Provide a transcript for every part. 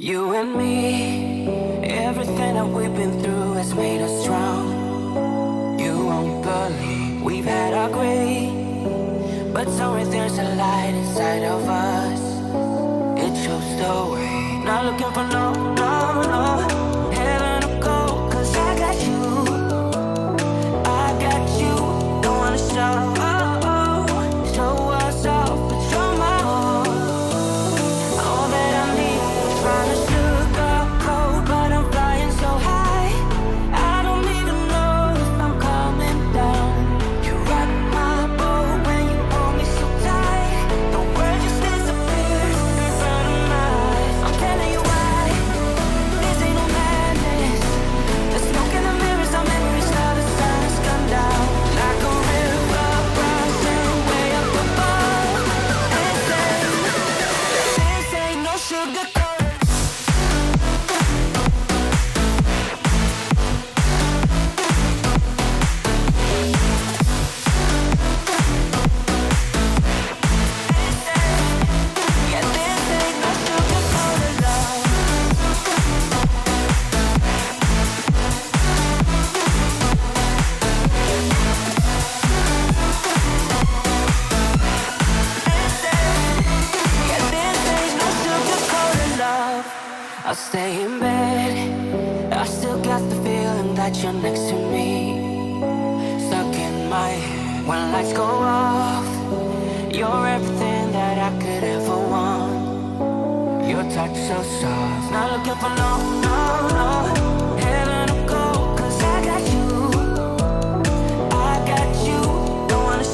You and me, everything that we've been through has made us strong. You won't believe we've had our gray, but somewhere there's a light inside of us. It shows the way. Not looking for no heaven or gold, 'cause I got you. I got you. Don't wanna show us off, but you're my all. All that I need. Trying to sugarcoat, but I'm flying so high. I don't even know if I'm coming down. You rock my boat when you hold me so tight. The world just disappears in front of my eyes. I'm telling you why. This ain't no madness. The smoke in the mirrors, our memories now the sun has gone down. Like a river rising way up above. This ain't no sugar. I'll stay in bed. I still got the feeling that you're next to me. Stuck in my head when lights go off. You're everything that I could ever want. Your touch so soft. Not looking for no heaven or gold, 'cause I got you. I got you. Don't wanna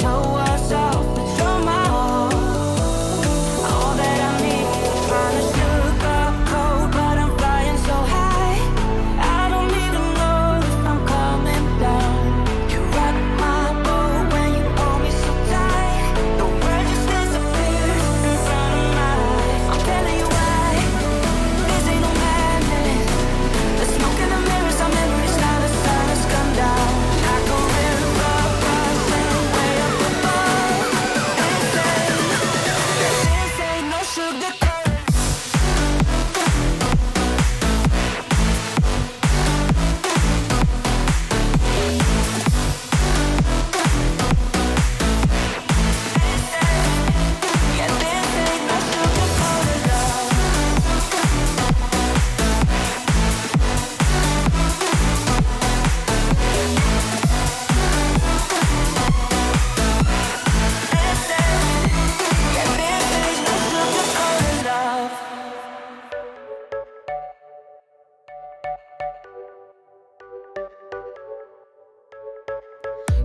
show us off, but you're my all. All that I need. Trying to sugarcoat, but I'm flying so high. I don't even know if I'm coming down. You rock my boat when you hold me so tight. The world just disappears in front of my eyes. I'm telling you why. This ain't no madness. The smoke in the mirrors, our memories now the sun has come down. Like a river rising way up above. This ain't no sugar.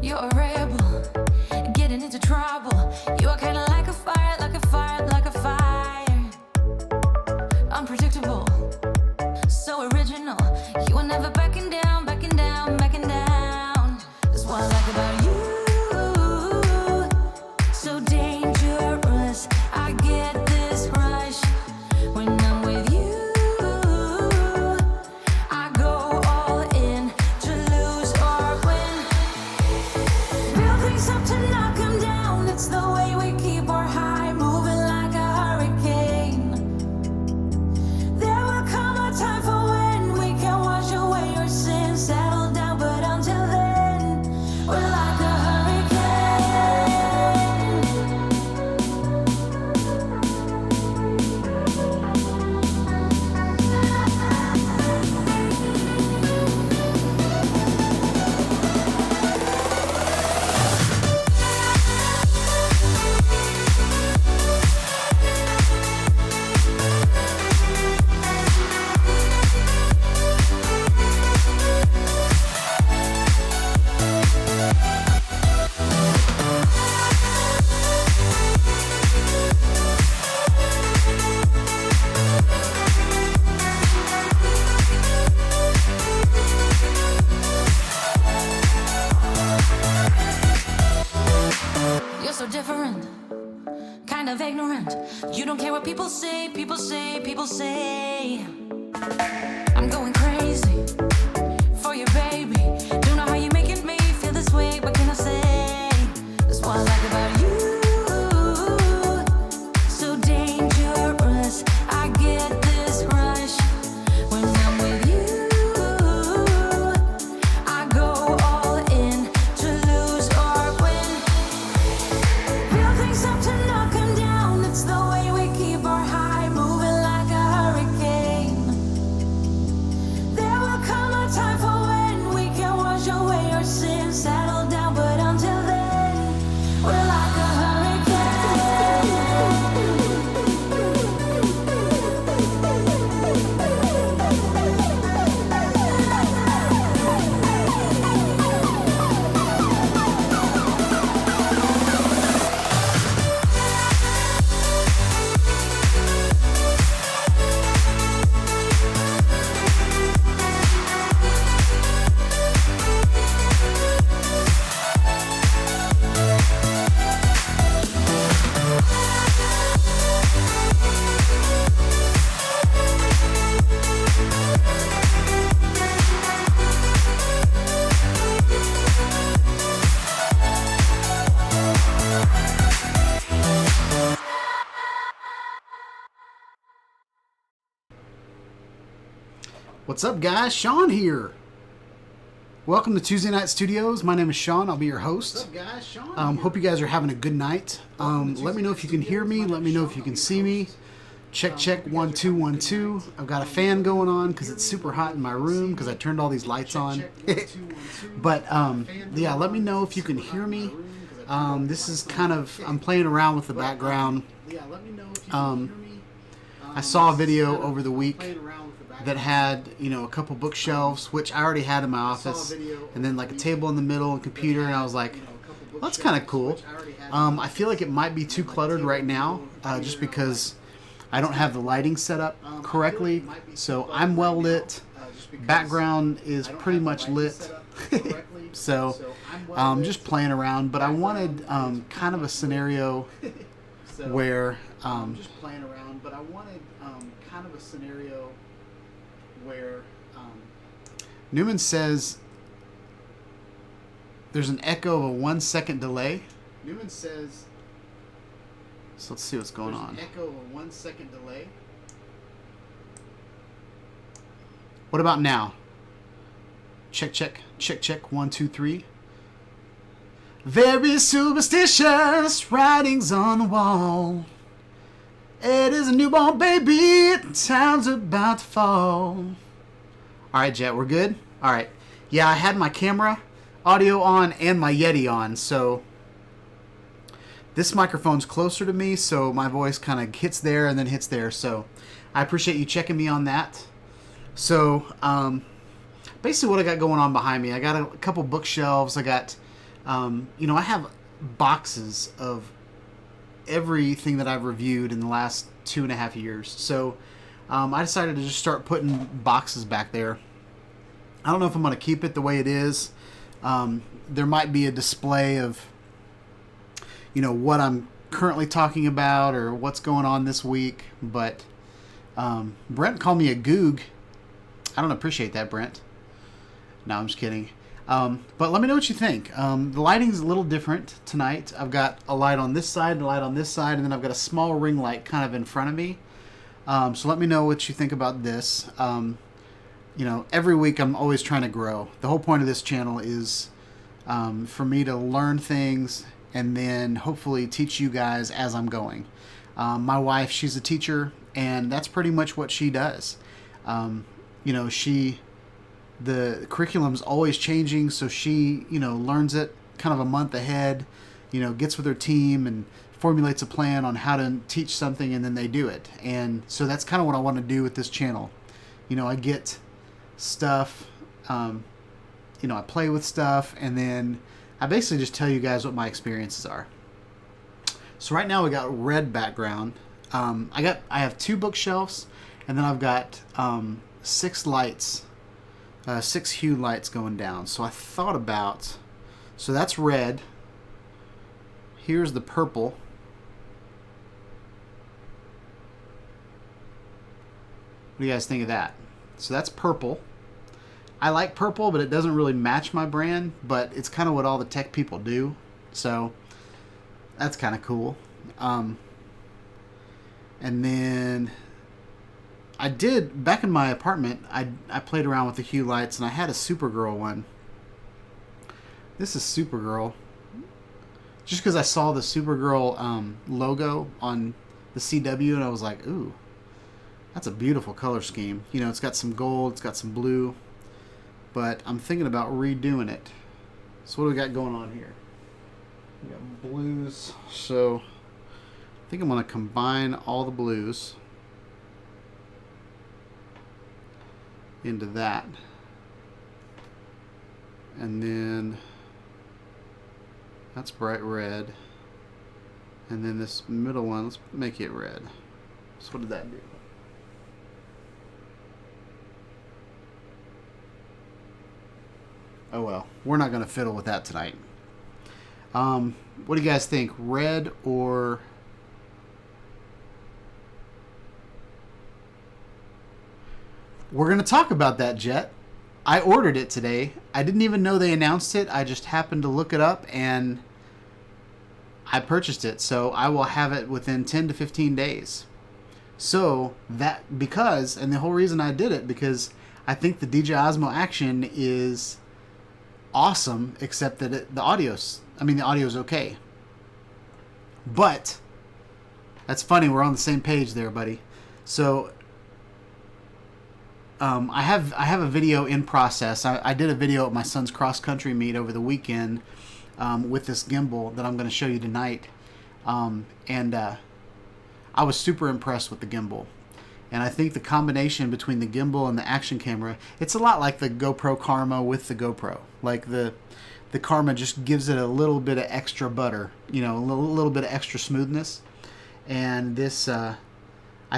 You're a rebel, getting into trouble. You are kinda like a fire, like a fire, like a fire. Unpredictable, so original. You are never backing down, backing down, backing down. That's what I like about you. So dangerous, I get this rush when I'm with you. I go all in to lose or win. Build things up to knock 'em down. It's the way we keep our high, moving like a hurricane. There will come a time for when we can wash away your sins, settle down, but until then, we're like a hurricane. You're so different, kind of ignorant. You don't care what people say, people say, people say. I'm going crazy for you, baby. Don't know how you're making me feel this way. What can I say? That's what I like about you. So dangerous. What's up, guys? Sean here. Welcome to Tuesday Night Studios. My name is Sean. I'll be your host. What's up, guys? Sean. Hope you guys are having a good night. Let me know if you can hear me. Let me know if you can see me. Check, check, 1 2 1 2. I've got a fan going on because it's super hot in my room because I turned all these lights on. But yeah, let me know if you can hear me. This is kind of, I'm playing around with the background. I saw a video over the week that had, you know, a couple bookshelves, which I already had in my office, and then like a table in the middle and computer, and I was like, well, that's kind of cool. I feel like it might be too cluttered right now, just because I don't have the lighting set up correctly. So I'm well lit. Background is pretty much lit. So I'm just playing around, but I wanted kind of a scenario where Newman says there's an echo of a 1 second delay. So let's see what's going on. Echo of a 1 second delay. What about now? Check, check, check, check. 1 2 3. Very superstitious writings on the wall. It is a newborn baby. Time's about to fall. All right, Jet, we're good? All right. Yeah, I had my camera audio on and my Yeti on, so this microphone's closer to me, so my voice kind of hits there and then hits there. So I appreciate you checking me on that. So basically what I got going on behind me, I got a couple bookshelves. I got, you know, I have boxes of everything that I've reviewed in the last 2.5 years. So I decided to just start putting boxes back there. I don't know if I'm going to keep it the way it is. There might be a display of, you know, what I'm currently talking about or what's going on this week. But Brent called me a goog. I don't appreciate that, Brent. No, I'm just kidding. But let me know what you think. The lighting's a little different tonight. I've got a light on this side, a light on this side, and then I've got a small ring light kind of in front of me. So let me know what you think about this. You know, every week I'm always trying to grow. The whole point of this channel is for me to learn things and then hopefully teach you guys as I'm going. My wife, she's a teacher, and that's pretty much what she does. You know, the curriculum's always changing, so she, you know, learns it kind of a month ahead, you know, gets with her team and formulates a plan on how to teach something, and then they do it. And so that's kind of what I want to do with this channel. You know, I get stuff, you know, I play with stuff, and then I basically just tell you guys what my experiences are. So right now we got red background. I have 2 bookshelves, and then I've got 6 lights, 6 hue lights going down. So I thought about, so that's red. Here's the purple. What do you guys think of that? So that's purple. I like purple, but it doesn't really match my brand, but it's kind of what all the tech people do. So that's kind of cool. And then I did, back in my apartment, I played around with the hue lights, and I had a Supergirl one. This is Supergirl. Just because I saw the Supergirl logo on the CW, and I was like, ooh, that's a beautiful color scheme. You know, it's got some gold, it's got some blue, but I'm thinking about redoing it. So what do we got going on here? We got blues, so I think I'm going to combine all the blues into that. And then that's bright red. And then this middle one, let's make it red. So what did that do? Oh well, we're not going to fiddle with that tonight. What do you guys think? Red or... We're going to talk about that, Jet. I ordered it today. I didn't even know they announced it. I just happened to look it up, and I purchased it. So I will have it within 10 to 15 days. So that, because, and the whole reason I did it, because I think the DJI Osmo Action is awesome, except that the audio's okay. But that's funny. We're on the same page there, buddy. So I have a video in process. I did a video at my son's cross country meet over the weekend with this gimbal that I'm going to show you tonight. And I was super impressed with the gimbal. And I think the combination between the gimbal and the action camera, it's a lot like the GoPro Karma with the GoPro. Like the Karma just gives it a little bit of extra butter, you know, a little bit of extra smoothness. And this, I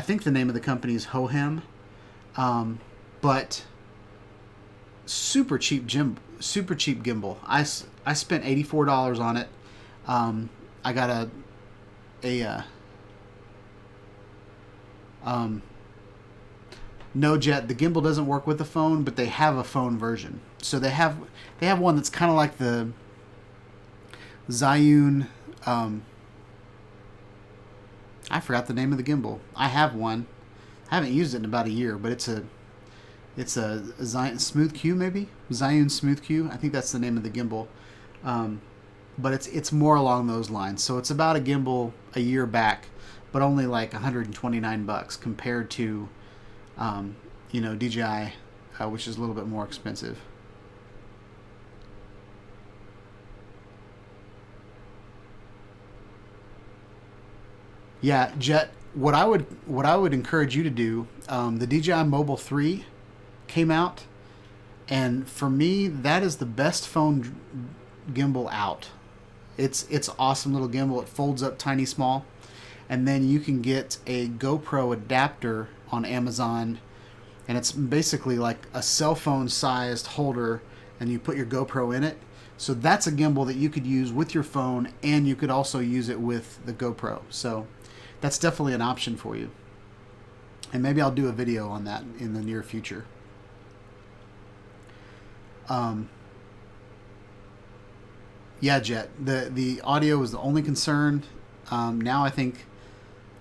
think the name of the company is Hohem, but super cheap gimbal. I spent $84 on it. I got NoJet. The gimbal doesn't work with the phone, but they have a phone version. So they have one that's kind of like the Zhiyun. I forgot the name of the gimbal. I have one. I haven't used it in about a year, but it's a Zhiyun Smooth Q, maybe Zhiyun Smooth Q. I think that's the name of the gimbal. But it's more along those lines. So it's about a gimbal a year back, but only like $129 compared to, DJI, which is a little bit more expensive. Yeah, Jet. What I would encourage you to do. The DJI Mobile 3 came out, and for me, that is the best phone gimbal out. It's awesome little gimbal. It folds up tiny small, and then you can get a GoPro adapter on Amazon, and it's basically like a cell phone sized holder, and you put your GoPro in it. So that's a gimbal that you could use with your phone, and you could also use it with the GoPro. So that's definitely an option for you. And maybe I'll do a video on that in the near future. Yeah, Jet. The audio was the only concern. Now I think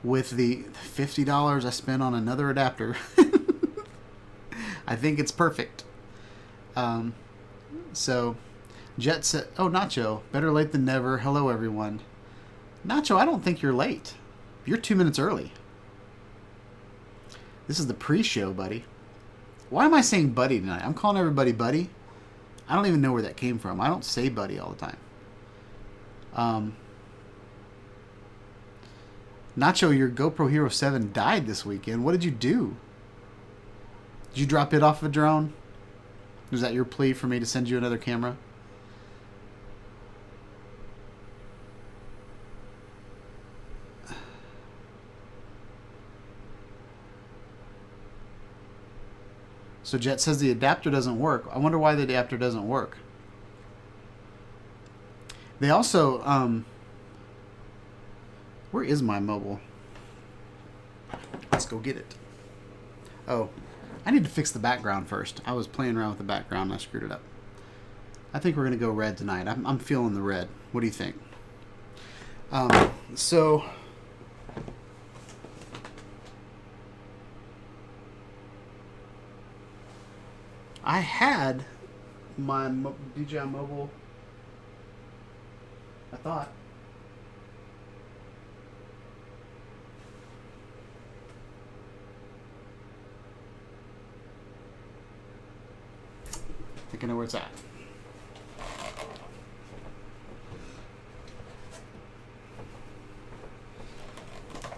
with the $50 I spent on another adapter, I think it's perfect. So Jet said, "Oh, Nacho, better late than never. Hello, everyone." Nacho, I don't think you're late. You're 2 minutes early. This is the pre-show, buddy. Why am I saying buddy tonight? I'm calling everybody buddy. I don't even know where that came from. I don't say buddy all the time. Nacho, your GoPro Hero 7 died this weekend. What did you do? Did you drop it off a drone? Was that your plea for me to send you another camera? So Jet says the adapter doesn't work. I wonder why the adapter doesn't work. They also, where is my mobile? Let's go get it. Oh, I need to fix the background first. I was playing around with the background and I screwed it up. I think we're going to go red tonight. I'm feeling the red. What do you think? So I had my DJI Mobile, I thought. I think I know where it's at.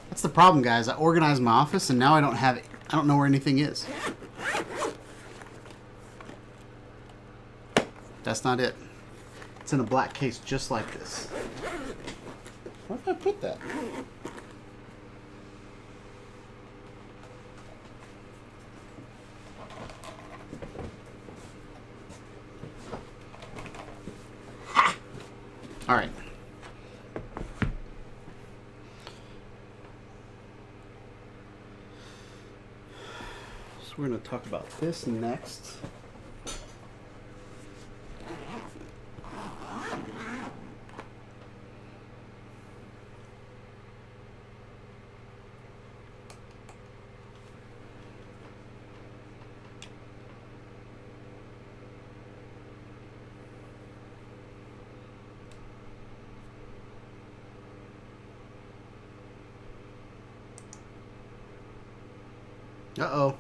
That's the problem, guys. I organized my office and now I don't know where anything is. That's not it. It's in a black case just like this. Where did I put that? Ha! All right. So we're going to talk about this next. Uh-oh.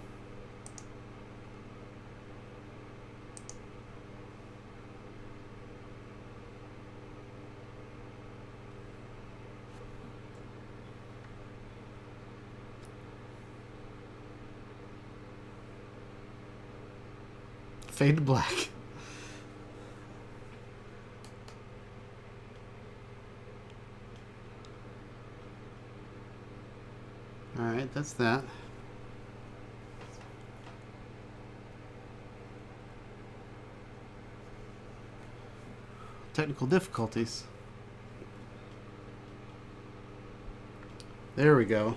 Fade to black. Alright, that's that. Technical difficulties. There we go.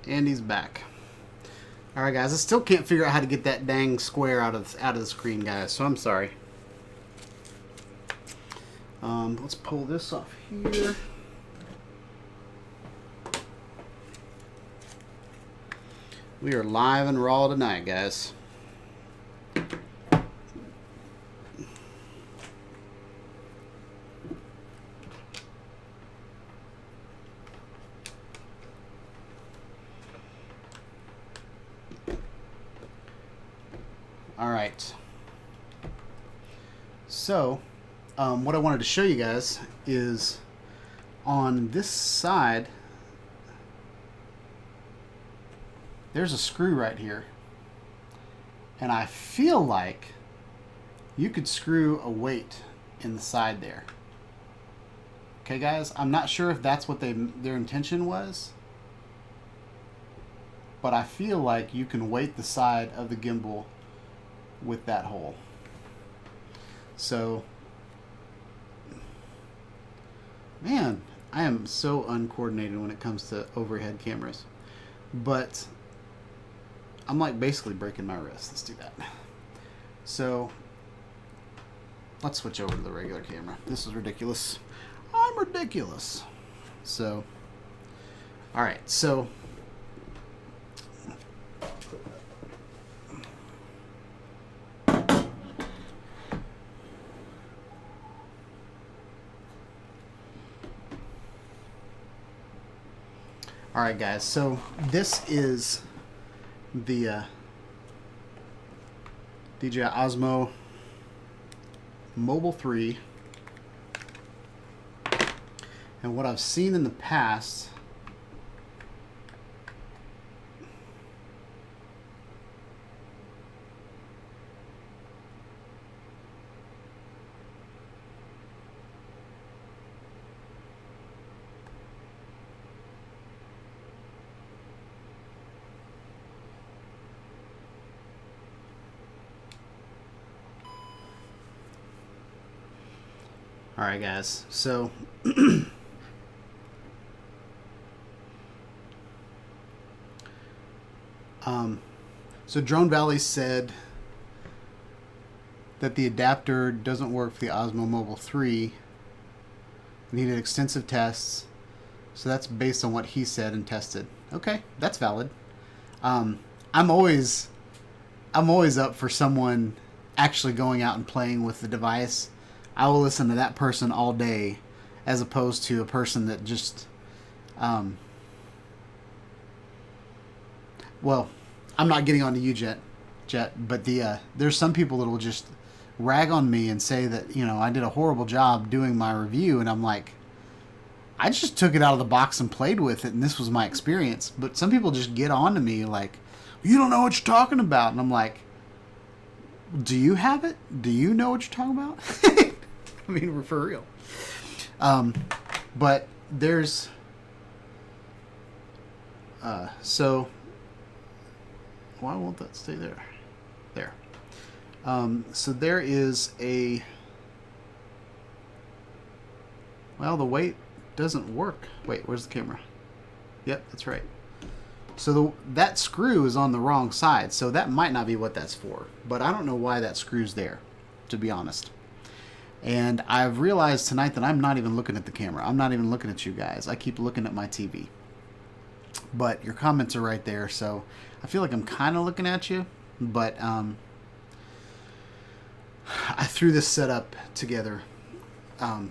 And he's back. All right, guys. I still can't figure out how to get that dang square out of the screen, guys. So I'm sorry. Let's pull this off here. We are live and raw tonight, guys. All right. So, what I wanted to show you guys is on this side, there's a screw right here. And I feel like you could screw a weight in the side there. Okay, guys? I'm not sure if that's what their intention was. But I feel like you can weight the side of the gimbal with that hole. So, man, I am so uncoordinated when it comes to overhead cameras. But I'm like basically breaking my wrist. Let's do that. So, let's switch over to the regular camera. This is ridiculous. I'm ridiculous. So, alright, so alright, guys, so this is the DJI Osmo Mobile 3, and what I've seen in the past Alright, guys, so so Drone Valley said that the adapter doesn't work for the Osmo Mobile 3. Needed extensive tests. So that's based on what he said and tested. Okay, that's valid. I'm always up for someone actually going out and playing with the device. I will listen to that person all day, as opposed to a person that just, well, I'm not getting on to you, Jet, but there's some people that will just rag on me and say that, you know, I did a horrible job doing my review, and I'm like, I just took it out of the box and played with it, and this was my experience. But some people just get on to me like, you don't know what you're talking about, and I'm like, do you have it? Do you know what you're talking about? I mean, we're for real. But there's so why won't that stay there? There. So there is a, well, the weight doesn't work. Wait, where's the camera? Yep, that's right. So that screw is on the wrong side, so that might not be what that's for. But I don't know why that screw's there. to be honest. And I've realized tonight that I'm not even looking at the camera. I'm not even looking at you guys. I keep looking at my TV. But your comments are right there, so I feel like I'm kind of looking at you. But I threw this setup together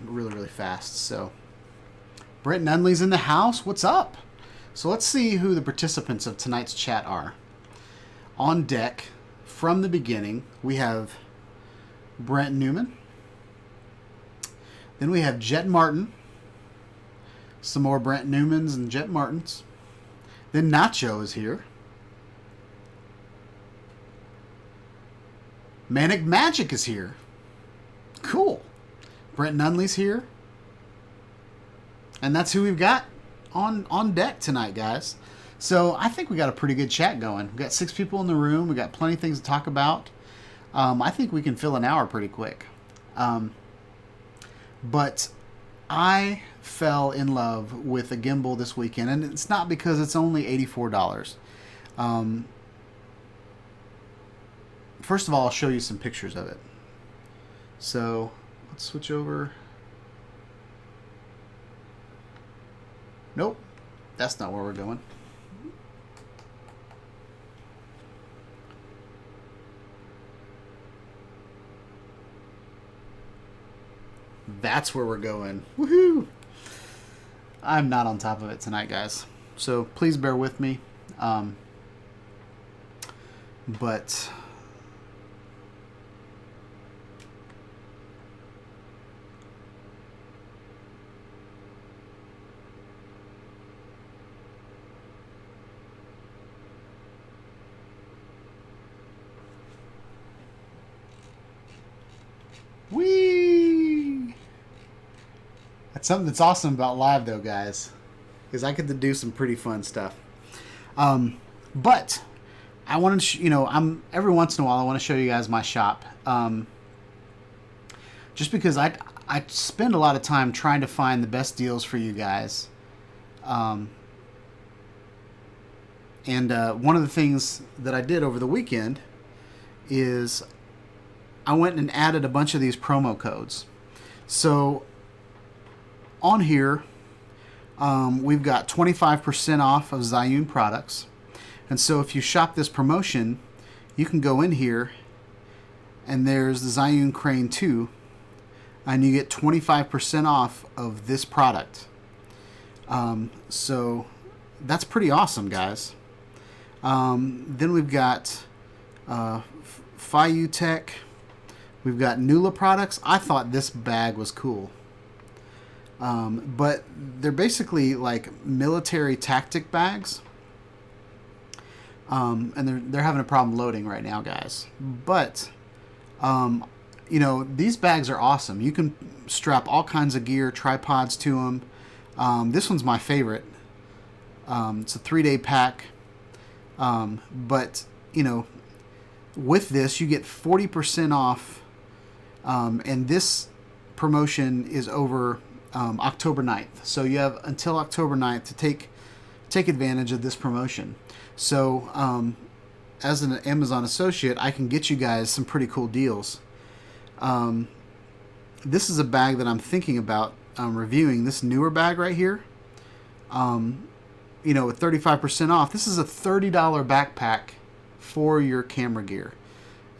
really, really fast. So Brent Nunley's in the house. What's up? So let's see who the participants of tonight's chat are. On deck, from the beginning, we have Brent Newman. Then we have Jet Martin. Some more Brent Newmans and Jet Martins. Then Nacho is here. Manic Magic is here. Cool. Brent Nunley's here. And that's who we've got on deck tonight, guys. So I think we got a pretty good chat going. We've got 6 people in the room. We got plenty of things to talk about. I think we can fill an hour pretty quick. But I fell in love with a gimbal this weekend, and it's not because it's only $84. First of all, I'll show you some pictures of it. So let's switch over. Nope, that's not where we're going. That's where we're going. Woohoo! I'm not on top of it tonight, guys. So please bear with me. But whee! That's something that's awesome about live, though, guys, is I get to do some pretty fun stuff. But I want to, I'm every once in a while I want to show you guys my shop. Just because I spend a lot of time trying to find the best deals for you guys. And one of the things that I did over the weekend is I went and added a bunch of these promo codes. So on here, we've got 25% off of Zhiyun products. And so if you shop this promotion, you can go in here and there's the Zhiyun Crane 2 and you get 25% off of this product. So that's pretty awesome, guys. Then we've got Fiutech. We've got Nula products. I thought this bag was cool. But they're basically like military tactic bags. And they're having a problem loading right now, guys. But, these bags are awesome. You can strap all kinds of gear, tripods to them. This one's my favorite. It's a 3-day pack. But, with this, you get 40% off. And this promotion is over October 9th. So you have until October 9th to take advantage of this promotion. So as an Amazon associate, I can get you guys some pretty cool deals. This is a bag that I'm thinking about reviewing. This newer bag right here, with 35% off. This is a $30 backpack for your camera gear.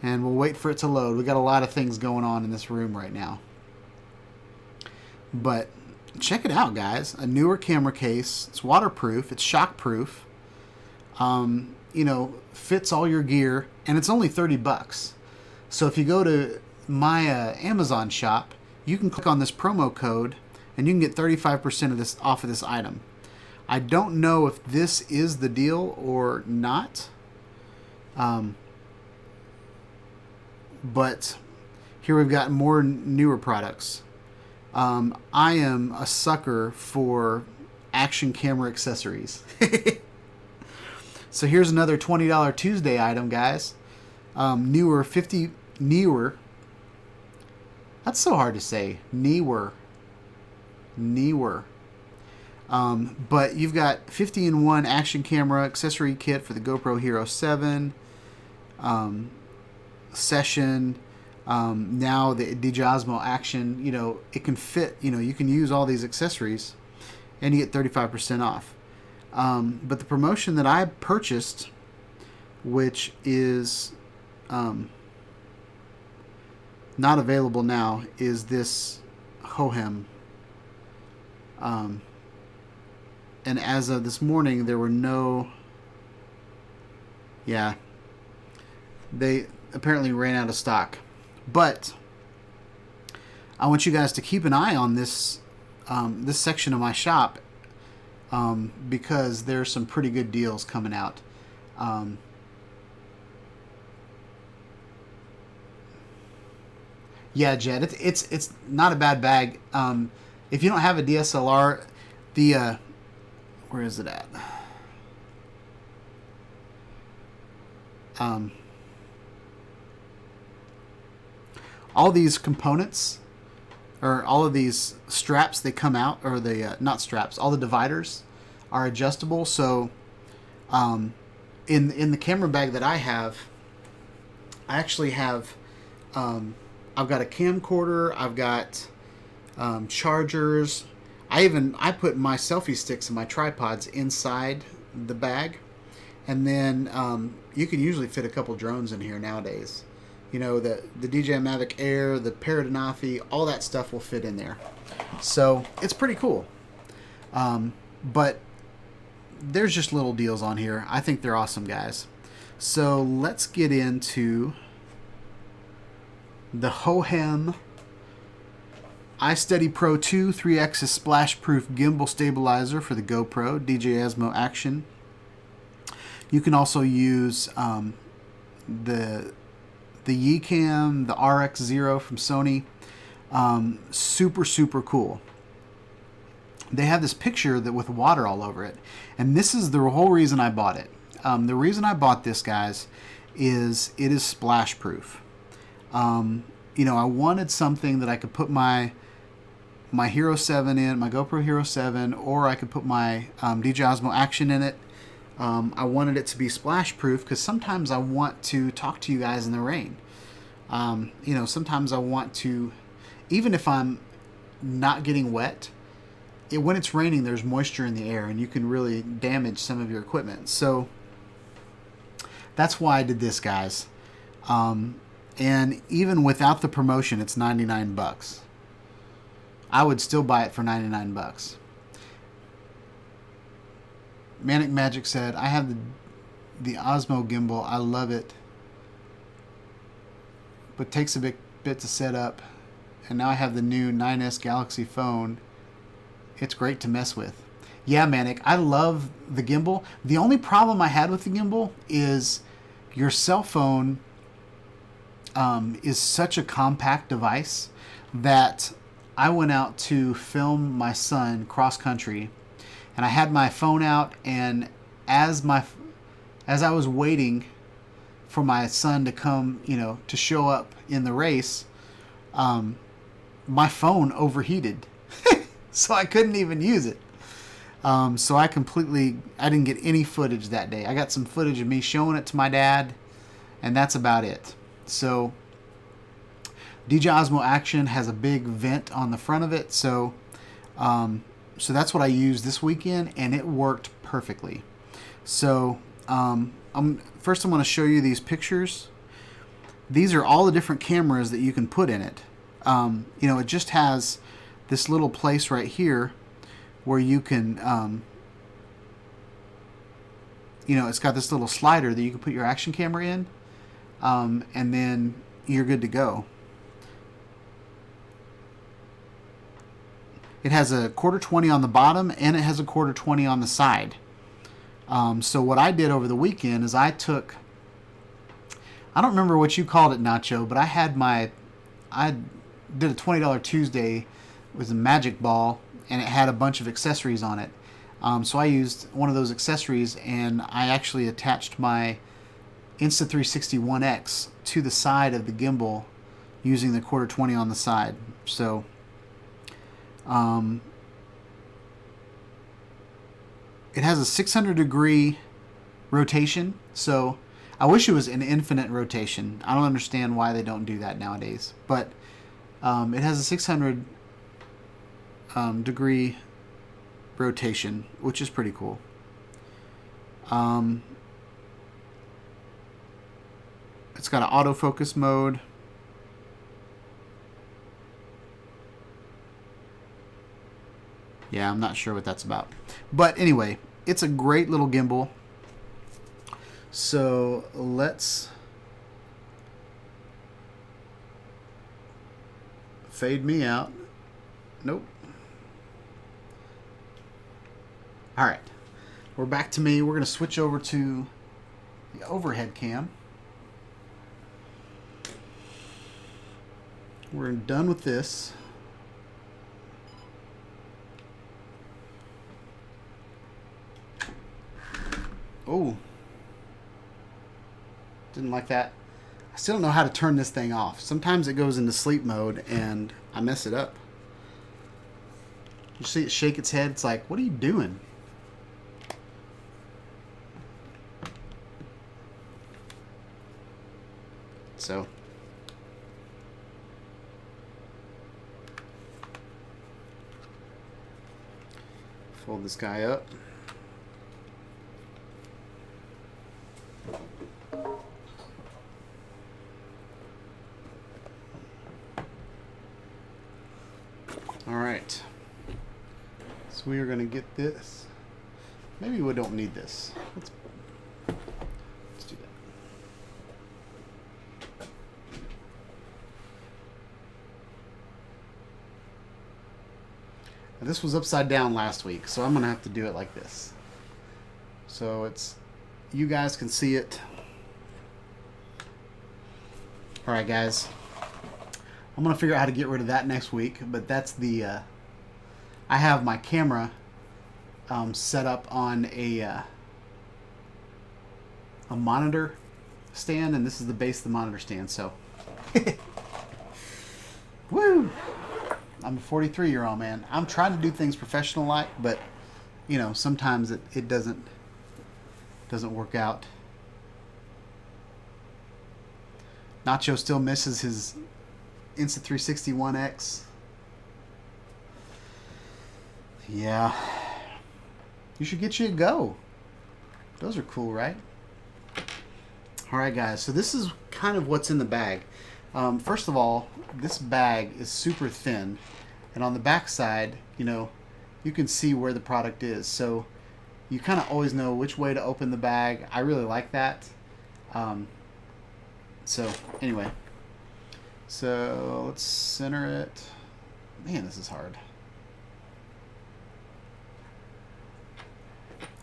And we'll wait for it to load. We got a lot of things going on in this room right now. But check it out, guys. A newer camera case. It's waterproof. It's shockproof. Fits all your gear. And it's only $30. So if you go to my Amazon shop, you can click on this promo code and you can get 35% of this off of this item. I don't know if this is the deal or not. But here we've got more newer products. I am a sucker for action camera accessories. So here's another $20 Tuesday item, guys. Newer. That's so hard to say. Newer. But you've got 50-in-1 action camera accessory kit for the GoPro Hero 7. Session. Now the DJI Osmo Action, it can fit. You can use all these accessories, and you get 35% off. But the promotion that I purchased, which is not available now, is this Hohem. And as of this morning, there were no... Yeah. They apparently ran out of stock. But I want you guys to keep an eye on this this section of my shop, because there's some pretty good deals coming out. Yeah, Jed, it's not a bad bag. If you don't have a DSLR, where is it at? All these components, or all of these straps, they come out, or the not straps, all the dividers are adjustable. So in the camera bag that I have, I actually have I've got a camcorder, I've got chargers. I put my selfie sticks and my tripods inside the bag, and then you can usually fit a couple drones in here nowadays. The DJI Mavic Air, the Paradinafi, all that stuff will fit in there. So it's pretty cool. But there's just little deals on here. I think they're awesome, guys. So let's get into the Hohem iSteady Pro 2 3-axis splash-proof gimbal stabilizer for the GoPro DJI Osmo Action. You can also use the Yicam, the RX0 from Sony. Super cool. They have this picture with water all over it, and this is the whole reason I bought it. The reason I bought this, guys, is it is splash proof. I wanted something that I could put my Hero 7 in, my GoPro Hero 7, or I could put my DJI Osmo Action in it. I wanted it to be splash proof because sometimes I want to talk to you guys in the rain. Sometimes I want to, even if I'm not getting wet, when it's raining, there's moisture in the air and you can really damage some of your equipment. So that's why I did this, guys. And even without the promotion, it's $99. I would still buy it for $99. Manic Magic said, I have the Osmo gimbal. I love it, but takes a bit to set up. And now I have the new 9S Galaxy phone. It's great to mess with. Yeah, Manic, I love the gimbal. The only problem I had with the gimbal is your cell phone is such a compact device that I went out to film my son cross country, and I had my phone out, and as I was waiting for my son to come, to show up in the race, my phone overheated. So I couldn't even use it. So I didn't get any footage that day. I got some footage of me showing it to my dad, and that's about it. So DJI Osmo Action has a big vent on the front of it, so that's what I used this weekend, and it worked perfectly. So first I'm going to show you these pictures. These are all the different cameras that you can put in it. It just has this little place right here where you can, it's got this little slider that you can put your action camera in, and then you're good to go. It has a quarter 20 on the bottom, and it has a quarter 20 on the side. So what I did over the weekend is I don't remember what you called it, Nacho, but I did a $20 Tuesday with a magic ball, and it had a bunch of accessories on it. So I used one of those accessories, and I actually attached my Insta360 One X to the side of the gimbal using the quarter 20 on the side. So it has a 600 degree rotation, so I wish it was an infinite rotation. I don't understand why they don't do that nowadays. But it has a 600 degree rotation, which is pretty cool. It's got an autofocus mode. Yeah, I'm not sure what that's about. But anyway, it's a great little gimbal. So let's fade me out. Nope. All right. We're back to me. We're going to switch over to the overhead cam. We're done with this. Oh. Didn't like that. I still don't know how to turn this thing off. Sometimes it goes into sleep mode and I mess it up. You see it shake its head? It's like, what are you doing? So. Fold this guy up. All right. So we are going to get this. Maybe we don't need this. Let's do that. Now, this was upside down last week, so I'm going to have to do it like this. So it's, you guys can see it. All right, guys. I'm going to figure out how to get rid of that next week, but that's the, I have my camera set up on a monitor stand, and this is the base of the monitor stand, so. Woo! I'm a 43-year-old man. I'm trying to do things professional-like, but, you know, sometimes it doesn't work out. Nacho still misses his Insta360 One X. Yeah. You should get you a Go. Those are cool, right? Alright, guys. So this is kind of what's in the bag. First of all, this bag is super thin. And on the back side, you know, you can see where the product is. So you kind of always know which way to open the bag. I really like that. So, anyway. So let's center it. Man, this is hard.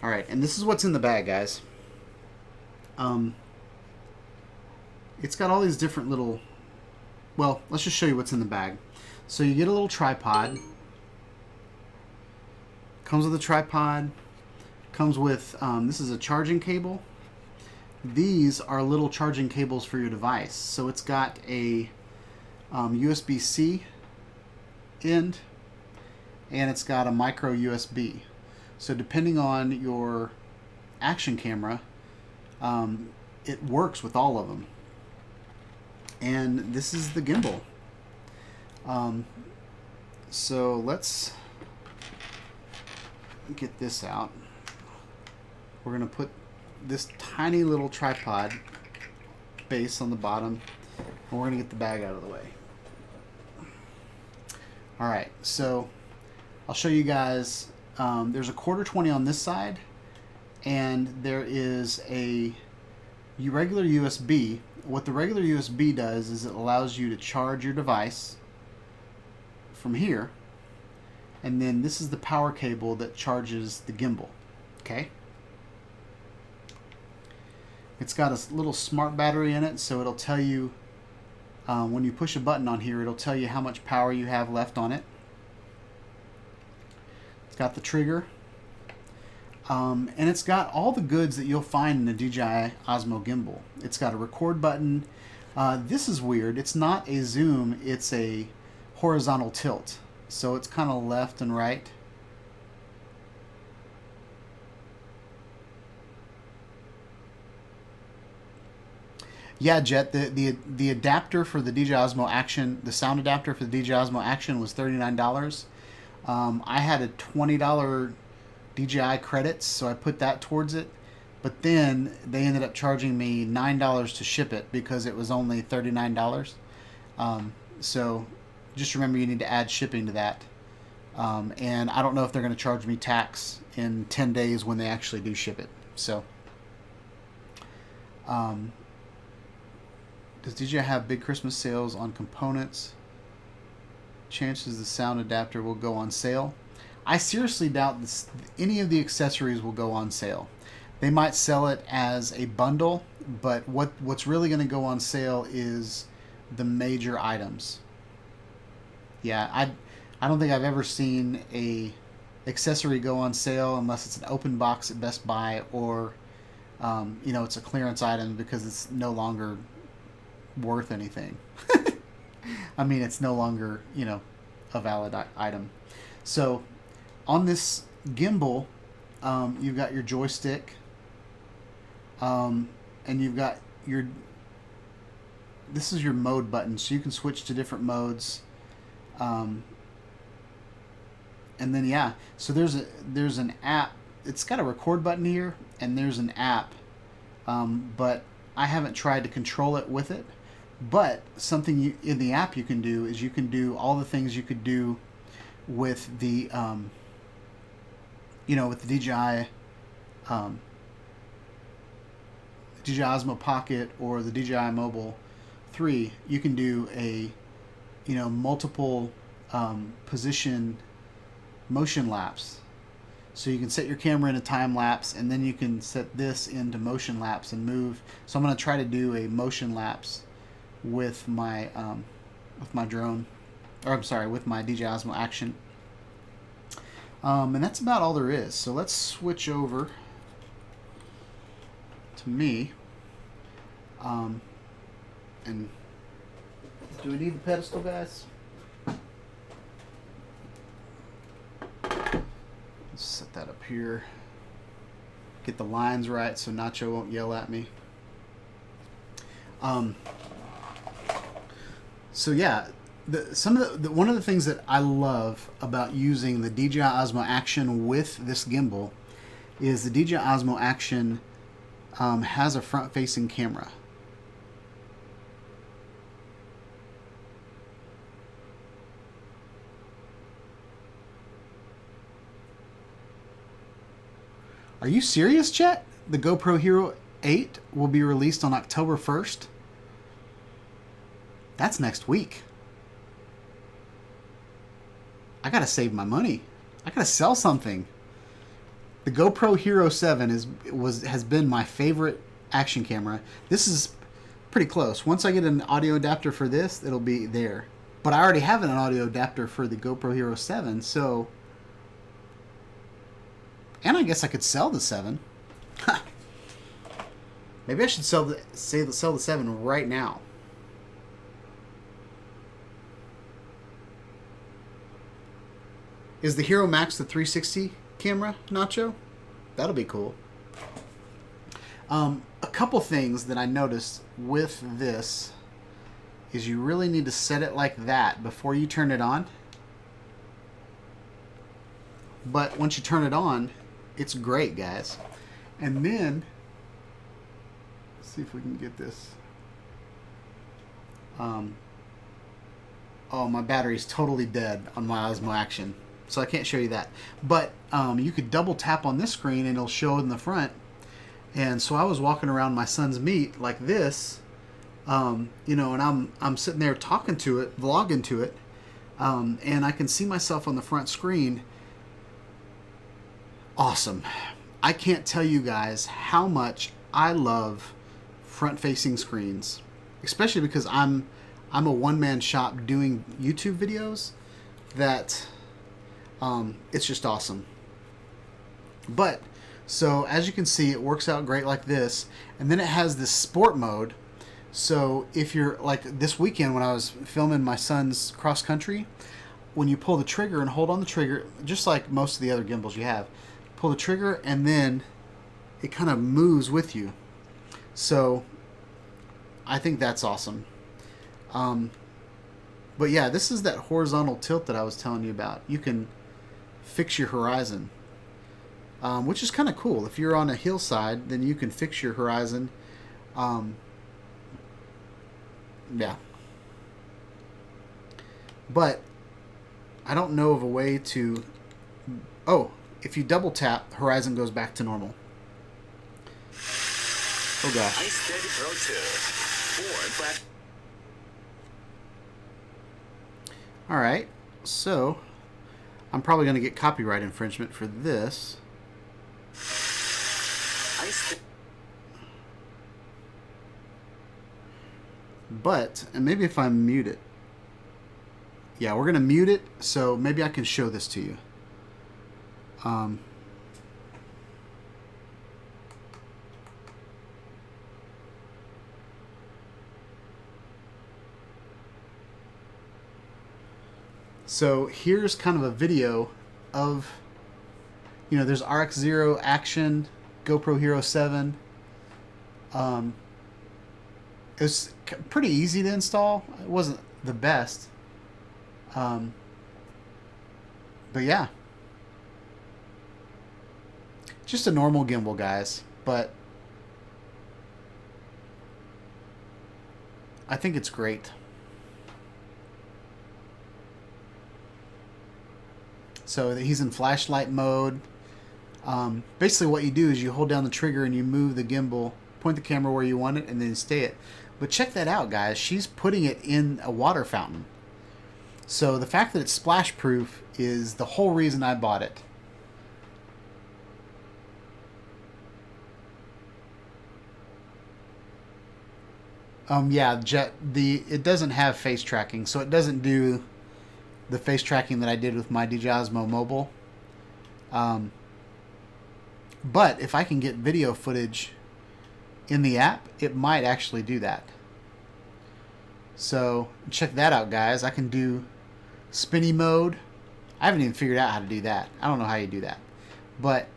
All right, and this is what's in the bag, guys. It's got all these different little. Well, let's just show you what's in the bag. So you get a little tripod. Comes with a tripod. Comes with this is a charging cable. These are little charging cables for your device. So it's got a USB-C end, and it's got a micro USB. So depending on your action camera, it works with all of them. And this is the gimbal. So let's get this out. We're going to put this tiny little tripod base on the bottom, and we're going to get the bag out of the way. Alright, so I'll show you guys. There's a 1/4-20 on this side, and there is a regular USB. What the regular USB does is it allows you to charge your device from here, and then this is the power cable that charges the gimbal. Okay? It's got a little smart battery in it, so it'll tell you when you push a button on here, it'll tell you how much power you have left on it. It's got the trigger. And it's got all the goods that you'll find in the DJI Osmo gimbal. It's got a record button. This is weird. It's not a zoom, it's a horizontal tilt. So it's kind of left and right. Yeah, Jet. The adapter for the DJI Osmo Action, the sound adapter for the DJI Osmo Action was $39. I had a $20 DJI credits, so I put that towards it. But then they ended up charging me $9 to ship it because it was only $39. So just remember you need to add shipping to that. And I don't know if they're going to charge me tax in 10 days when they actually do ship it. So, does DJI have big Christmas sales on components? Chances the sound adapter will go on sale. I seriously doubt any of the accessories will go on sale. They might sell it as a bundle, but what's really going to go on sale is the major items. Yeah, I don't think I've ever seen a accessory go on sale unless it's an open box at Best Buy or it's a clearance item because it's no longer worth anything. I mean, it's no longer, a valid item. So on this gimbal, you've got your joystick, and you've got this is your mode button, so you can switch to different modes. And then so there's an app. It's got a record button here, and there's an app, but I haven't tried to control it with it. But something in the app you can do is you can do all the things you could do with the with the DJI DJI Osmo Pocket or the DJI Mobile 3. You can do a multiple position motion lapse. So you can set your camera in a time lapse, and then you can set this into motion lapse and move. So I'm going to try to do a motion lapse with my drone, or I'm sorry, with my DJI Osmo Action. And that's about all there is. So let's switch over to me. And do we need the pedestal, guys? Let's set that up here. Get the lines right so Nacho won't yell at me. So yeah, one of the things that I love about using the DJI Osmo Action with this gimbal is the DJI Osmo Action has a front-facing camera. Are you serious, Chet? The GoPro Hero 8 will be released on October 1st? That's next week. I gotta save my money. I gotta sell something. The GoPro Hero 7 has been my favorite action camera. This is pretty close. Once I get an audio adapter for this, it'll be there. But I already have an audio adapter for the GoPro Hero 7, so... And I guess I could sell the 7. Maybe I should sell the 7 right now. Is the Hero Max the 360 camera, Nacho? That'll be cool. A couple things that I noticed with this is you really need to set it like that before you turn it on. But once you turn it on, it's great, guys. And then, let's see if we can get this. Oh, my battery's totally dead on my Osmo Action, so I can't show you that. But you could double tap on this screen and it'll show in the front. And so I was walking around my son's meet like this, and I'm sitting there talking to it, vlogging to it, and I can see myself on the front screen. Awesome. I can't tell you guys how much I love front-facing screens, especially because I'm a one-man shop doing YouTube videos. That it's just awesome. But so as you can see, it works out great like this, and then it has this sport mode. So if you're like this weekend when I was filming my son's cross country, when you pull the trigger and hold on the trigger, just like most of the other gimbals you have, pull the trigger and then it kind of moves with you. So I think that's awesome. But yeah, this is that horizontal tilt that I was telling you about. You can fix your horizon, which is kind of cool. If you're on a hillside, then you can fix your horizon. Yeah. But I don't know of a way to... Oh, if you double tap, horizon goes back to normal. Oh gosh. Ice Steady Pro 2. Alright, so I'm probably going to get copyright infringement for this. But, and maybe if I mute it. Yeah, we're going to mute it, so maybe I can show this to you. So here's kind of a video of, you know, there's RX-0 Action, GoPro Hero 7. It was pretty easy to install. It wasn't the best. But yeah. Just a normal gimbal, guys. But I think it's great. So he's in flashlight mode. Basically what you do is you hold down the trigger and you move the gimbal, point the camera where you want it, and then stay it. But check that out, guys. She's putting it in a water fountain. So the fact that it's splash proof is the whole reason I bought it. Yeah, Jet, it doesn't have face tracking, so it doesn't do the face tracking that I did with my DJI Osmo Mobile. But if I can get video footage in the app, it might actually do that. So check that out, guys. I can do spinny mode. I haven't even figured out how to do that. I don't know how you do that. But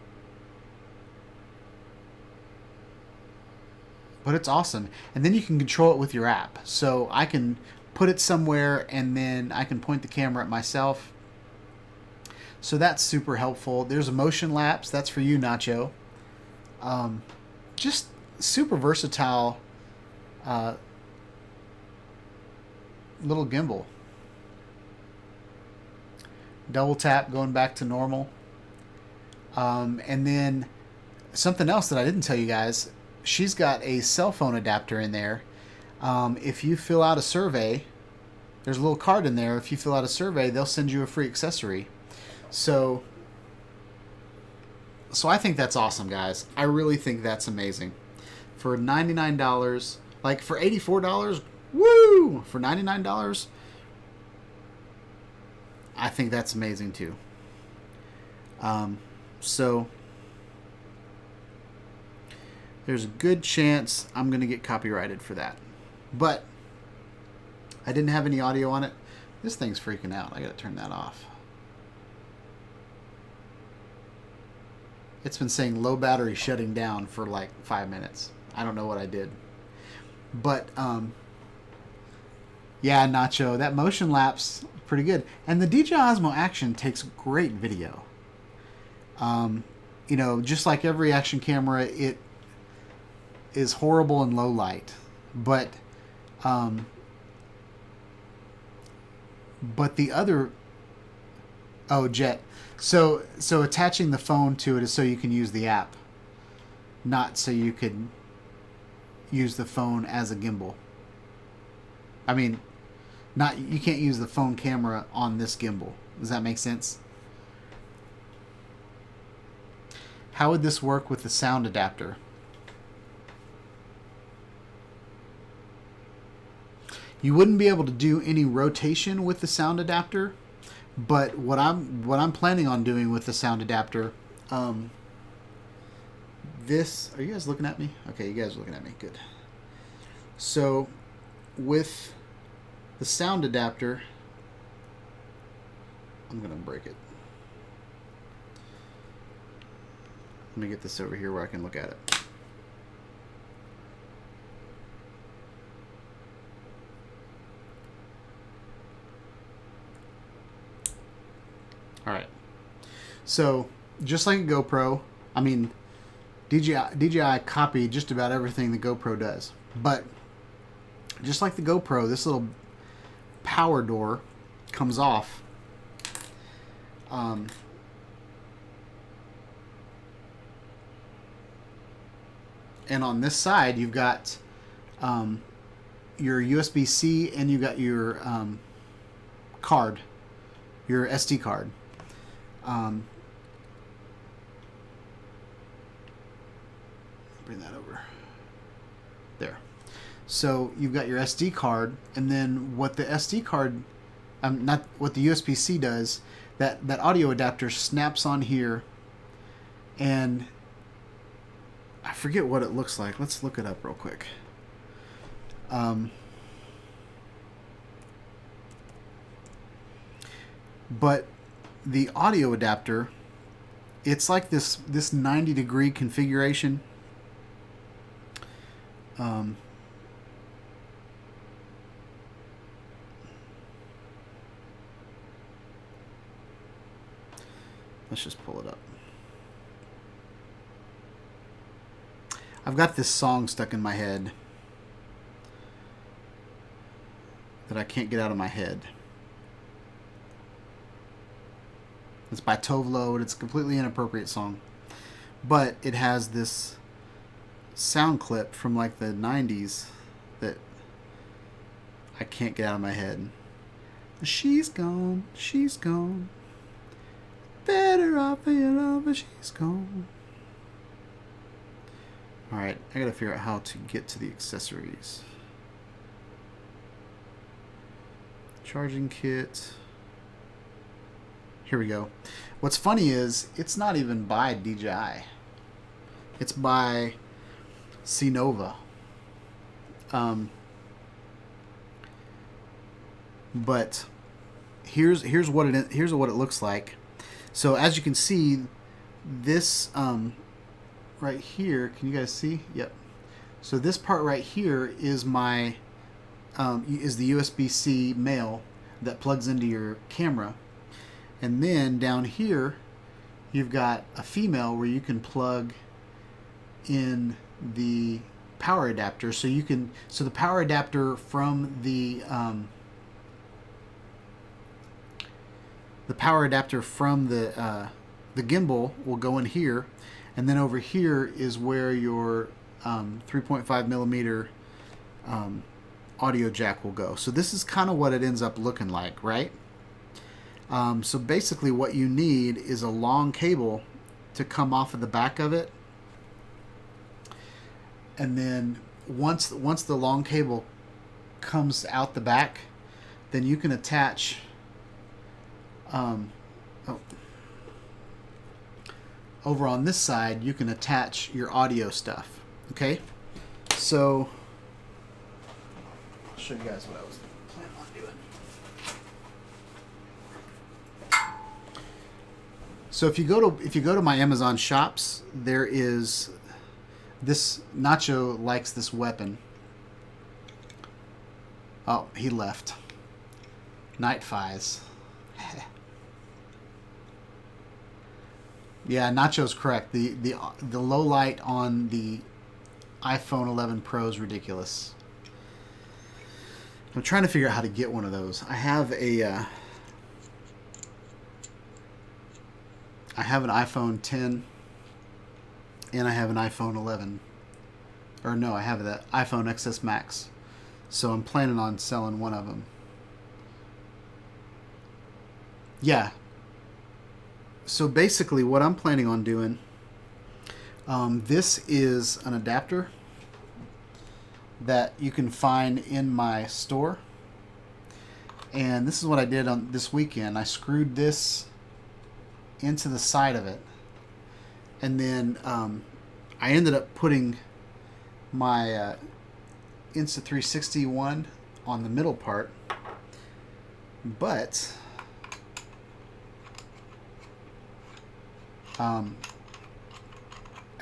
it's awesome. And then you can control it with your app. So I can put it somewhere and then I can point the camera at myself. So that's super helpful. There's a motion lapse. That's for you, Nacho. Just super versatile little gimbal. Double tap going back to normal. And then something else that I didn't tell you guys, she's got a cell phone adapter in there. If you fill out a survey, there's a little card in there. If you fill out a survey, they'll send you a free accessory. So I think that's awesome, guys. I really think that's amazing. For $99, like for $84, woo! For $99, I think that's amazing too. So there's a good chance I'm going to get copyrighted for that. But I didn't have any audio on it. This thing's freaking out. I got to turn that off. It's been saying low battery shutting down for like 5 minutes. I don't know what I did. But, yeah, Nacho, that motion lapse, pretty good. And the DJI Osmo Action takes great video. You know, just like every action camera, it is horrible in low light. But the other... Oh, Jet. So attaching the phone to it is so you can use the app, not so you could use the phone as a gimbal. I mean, you can't use the phone camera on this gimbal. Does that make sense? How would this work with the sound adapter? You wouldn't be able to do any rotation with the sound adapter. But what I'm planning on doing with the sound adapter, this, are you guys looking at me? Okay, you guys are looking at me. Good. So with the sound adapter, I'm going to break it. Let me get this over here where I can look at it. All right. So just like a GoPro, I mean, DJI copied just about everything the GoPro does. But just like the GoPro, this little power door comes off. And on this side, you've got your USB-C and you got your card, your SD card. Bring that over there. So you've got your SD card, and then what the SD card, not what the USB-C does, that audio adapter snaps on here, and I forget what it looks like. Let's look it up real quick. But the audio adapter, it's like this 90-degree configuration. Let's just pull it up. I've got this song stuck in my head that I can't get out of my head. It's by Tove Lo, and it's a completely inappropriate song. But it has this sound clip from like the 90s that I can't get out of my head. She's gone, she's gone. Better off in your love, but she's gone. Alright, I gotta figure out how to get to the accessories. Charging kit. Here we go. What's funny is, it's not even by DJI. It's by Cinova. But here's what it looks like. So as you can see, this right here, can you guys see? Yep. So this part right here is my is the USB-C male that plugs into your camera, and then down here you've got a female where you can plug in the power adapter. So the power adapter from the gimbal will go in here, and then over here is where your 3.5 millimeter audio jack will go. So this is kind of what it ends up looking like, right? So basically what you need is a long cable to come off of the back of it, and then once the long cable comes out the back, then you can attach over on this side, you can attach your audio stuff. Okay, so I'll show you guys what I was planning on doing. So if you go to my Amazon shops, there is this Nacho likes this weapon. Oh, he left. Night Fies. Yeah, Nacho's correct. The low light on the iPhone 11 Pro is ridiculous. I'm trying to figure out how to get one of those. I have an iPhone 10 and I have an iPhone 11. Or no, I have the iPhone XS Max. So I'm planning on selling one of them. Yeah. So basically what I'm planning on doing, this is an adapter that you can find in my store. And this is what I did on this weekend. I screwed this into the side of it. And then I ended up putting my Insta360 one on the middle part. But I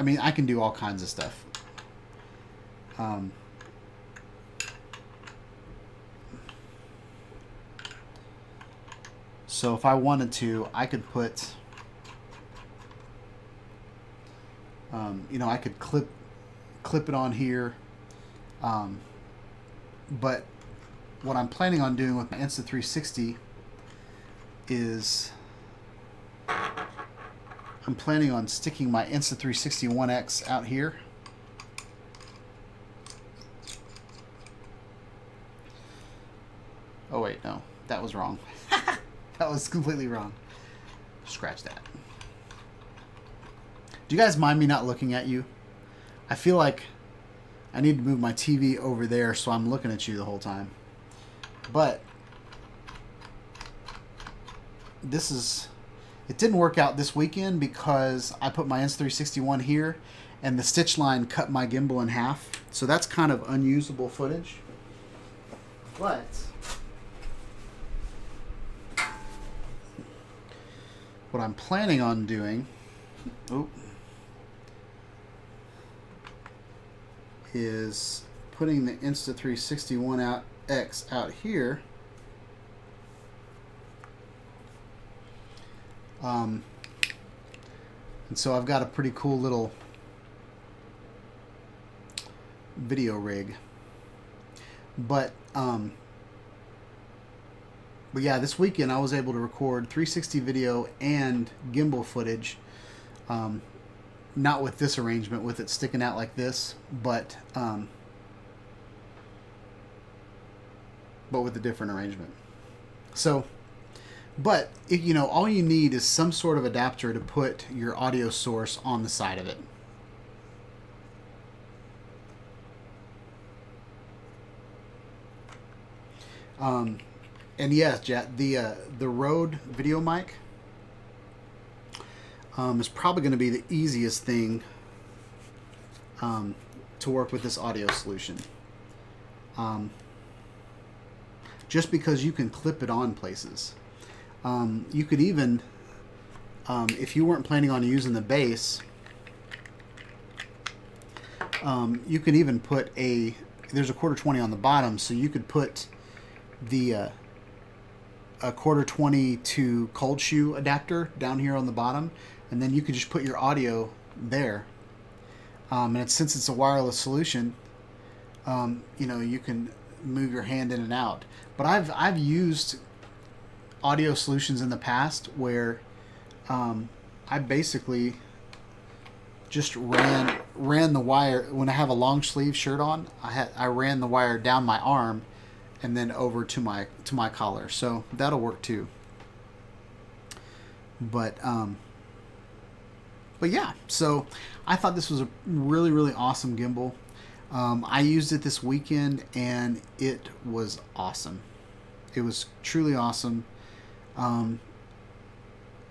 mean, I can do all kinds of stuff. So if I wanted to, I could put, I could clip it on here. But what I'm planning on doing with my Insta360 is I'm planning on sticking my Insta360 One X out here. Oh wait, no, that was wrong. That was completely wrong. Scratch that. Do you guys mind me not looking at you? I feel like I need to move my TV over there so I'm looking at you the whole time. But it didn't work out this weekend because I put my Insta360 here and the stitch line cut my gimbal in half. So that's kind of unusable footage. But what I'm planning on doing is putting the Insta360 One X out here. And so I've got a pretty cool little video rig. But yeah, this weekend I was able to record 360 video and gimbal footage. Not with this arrangement, with it sticking out like this, but with a different arrangement. So, but all you need is some sort of adapter to put your audio source on the side of it. And yes, Jack, the Rode video mic is probably going to be the easiest thing to work with this audio solution. Just because you can clip it on places. You could even, if you weren't planning on using the bass, you could even put there's a 1/4-20 on the bottom, so you could put the a 1/4-20 to cold shoe adapter down here on the bottom, and then you could just put your audio there. And since it's a wireless solution, you can move your hand in and out. But I've used audio solutions in the past where I basically just ran the wire when I have a long sleeve shirt on. I ran the wire down my arm and then over to my collar, so that'll work too. But yeah, so I thought this was a really, really awesome gimbal. I used it this weekend and it was awesome. It was truly awesome. I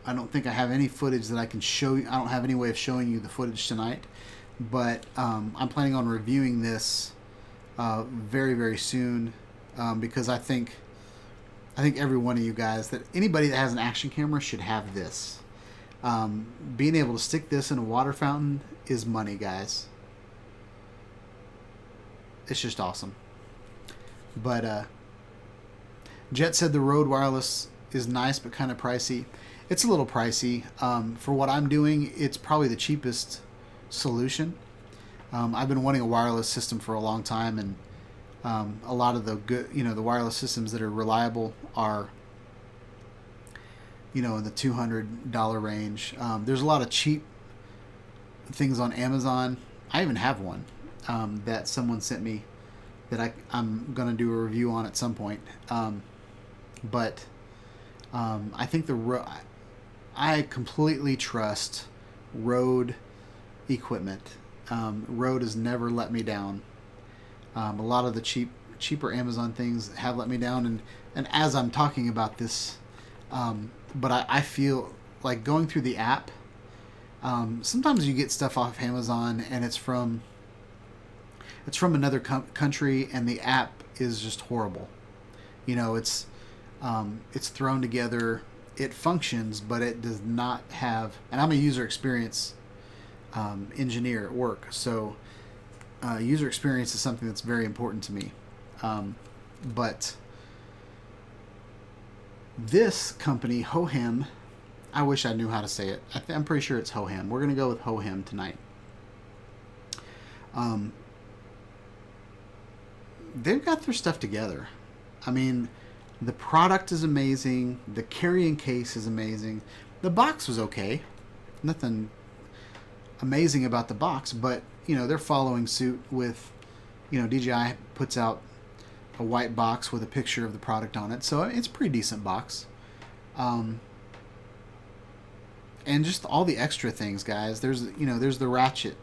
don't think I have any footage that I can show you. I don't have any way of showing you the footage tonight, but I'm planning on reviewing this very, very soon, because I think every one of you guys, that anybody that has an action camera should have this. Being able to stick this in a water fountain is money, guys. It's just awesome. But Jet said the Rode Wireless is nice but kind of pricey. It's a little pricey. For what I'm doing, it's probably the cheapest solution. I've been wanting a wireless system for a long time, and a lot of the good, the wireless systems that are reliable are, in the $200 range. There's a lot of cheap things on Amazon. I even have one that someone sent me that I'm going to do a review on at some point. But I think I completely trust Rode equipment. Rode has never let me down. A lot of the cheaper Amazon things have let me down, and as I'm talking about this, but I feel like going through the app, sometimes you get stuff off Amazon and it's from another country, and the app is just horrible. It's thrown together. It functions, but it does not have, and I'm a user experience engineer at work, so user experience is something that's very important to me. But This company, Hohem, I wish I knew how to say it. I'm pretty sure it's Hohem. We're going to go with Hohem tonight. They've got their stuff together. I mean, the product is amazing. The carrying case is amazing. The box was okay. Nothing amazing about the box, but, you know, they're following suit with, you know, DJI puts out a white box with a picture of the product on it. So it's a pretty decent box. And just all the extra things, guys. There's the ratchet,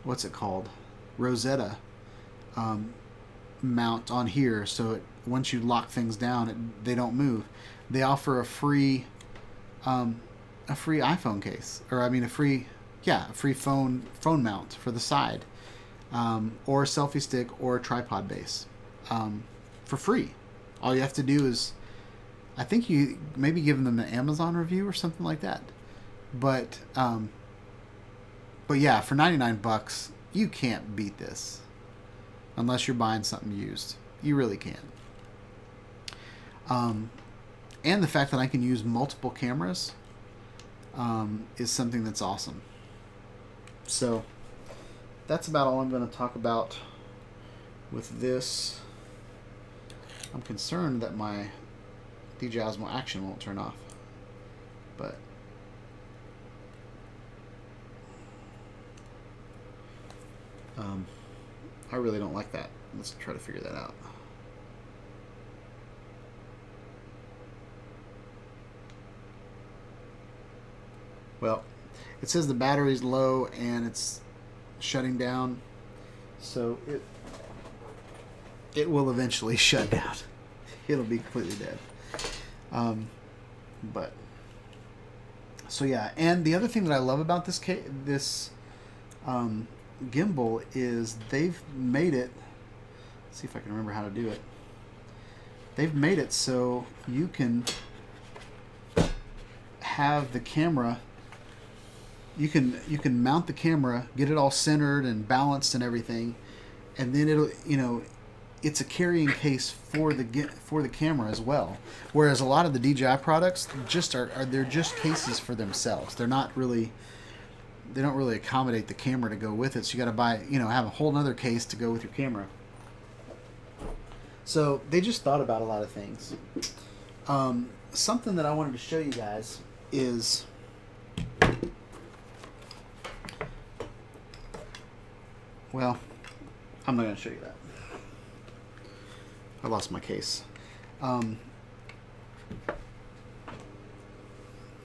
what's it called? Rosetta mount on here, so once you lock things down, they don't move. They offer a free iPhone case, or a free phone mount for the side, or a selfie stick or a tripod base, for free. All you have to do is, I think you maybe give them an Amazon review or something like that, but yeah, for $99 you can't beat this. Unless you're buying something used. You really can't. And the fact that I can use multiple cameras is something that's awesome. So that's about all I'm going to talk about with this. I'm concerned that my DJI Osmo Action won't turn off. But I really don't like that. Let's try to figure that out. Well, it says the battery's low and it's shutting down, so it will eventually shut down. It'll be completely dead. But so yeah, and the other thing that I love about this gimbal is they've made it, let's see if I can remember how to do it. They've made it so you can have the camera, you can mount the camera, get it all centered and balanced and everything, and then it'll, you know, it's a carrying case for the camera as well. Whereas a lot of the DJI products they're just cases for themselves. They don't really accommodate the camera to go with it. So you got to buy, you know, have a whole nother case to go with your camera. So they just thought about a lot of things. Something that I wanted to show you guys is, well, I'm not going to show you that. I lost my case.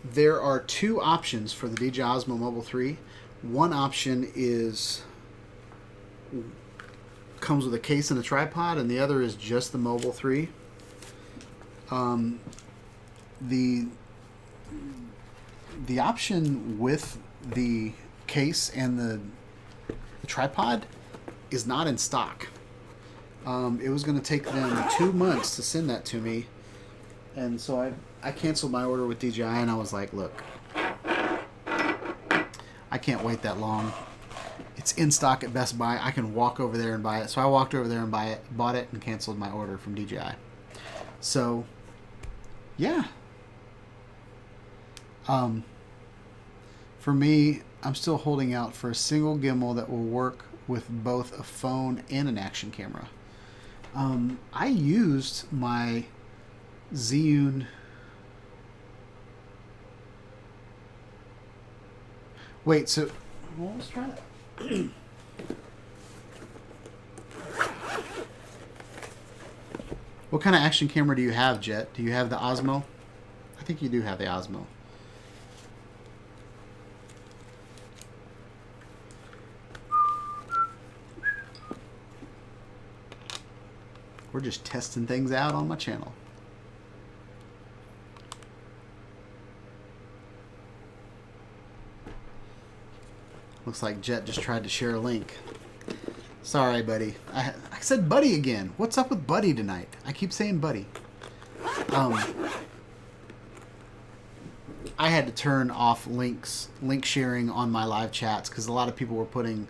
There are two options for the DJI Osmo Mobile 3. One option comes with a case and a tripod, and the other is just the Mobile 3. The option with the case and the tripod is not in stock. It was going to take them 2 months to send that to me, and so I canceled my order with DJI, and I was like, look, I can't wait that long. It's in stock at Best Buy. I can walk over there and buy it. So I walked over there and bought it, and canceled my order from DJI. So, yeah. For me, I'm still holding out for a single gimbal that will work with both a phone and an action camera. I used my Zhiyun. Wait, so well, let's try that. What kind of action camera do you have, Jet? Do you have the Osmo? I think you do have the Osmo. We're just testing things out on my channel. Looks like Jet just tried to share a link. Sorry, buddy. I said buddy again. What's up with buddy tonight? I keep saying buddy. I had to turn off link sharing on my live chats because a lot of people were putting,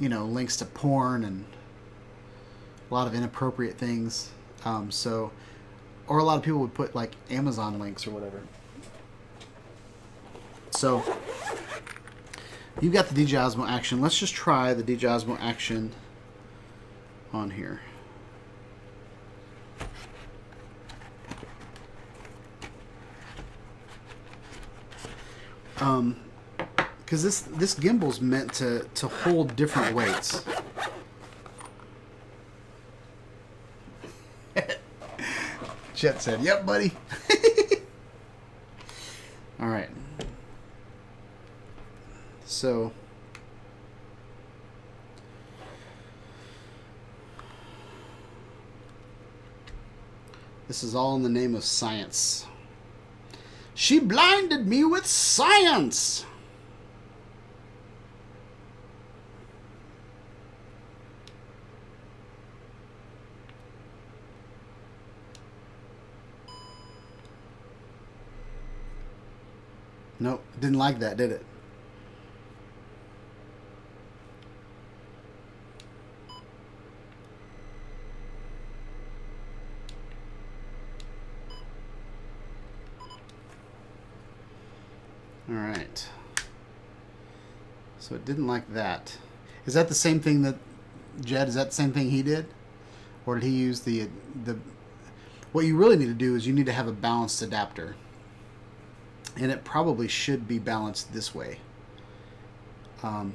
you know, links to porn and a lot of inappropriate things. So or a lot of people would put like Amazon links or whatever. So you got the DJI Osmo Action. Let's just try the DJI Osmo Action on here. Because this gimbal's meant to hold different weights. Jet said, "Yep, buddy." All right. So this is all in the name of science. She blinded me with science. Nope, didn't like that, did it? All right. So it didn't like that. Is that the same thing that Jed? Is that the same thing he did, or did he use the? What you really need to do is you need to have a balanced adapter, and it probably should be balanced this way. I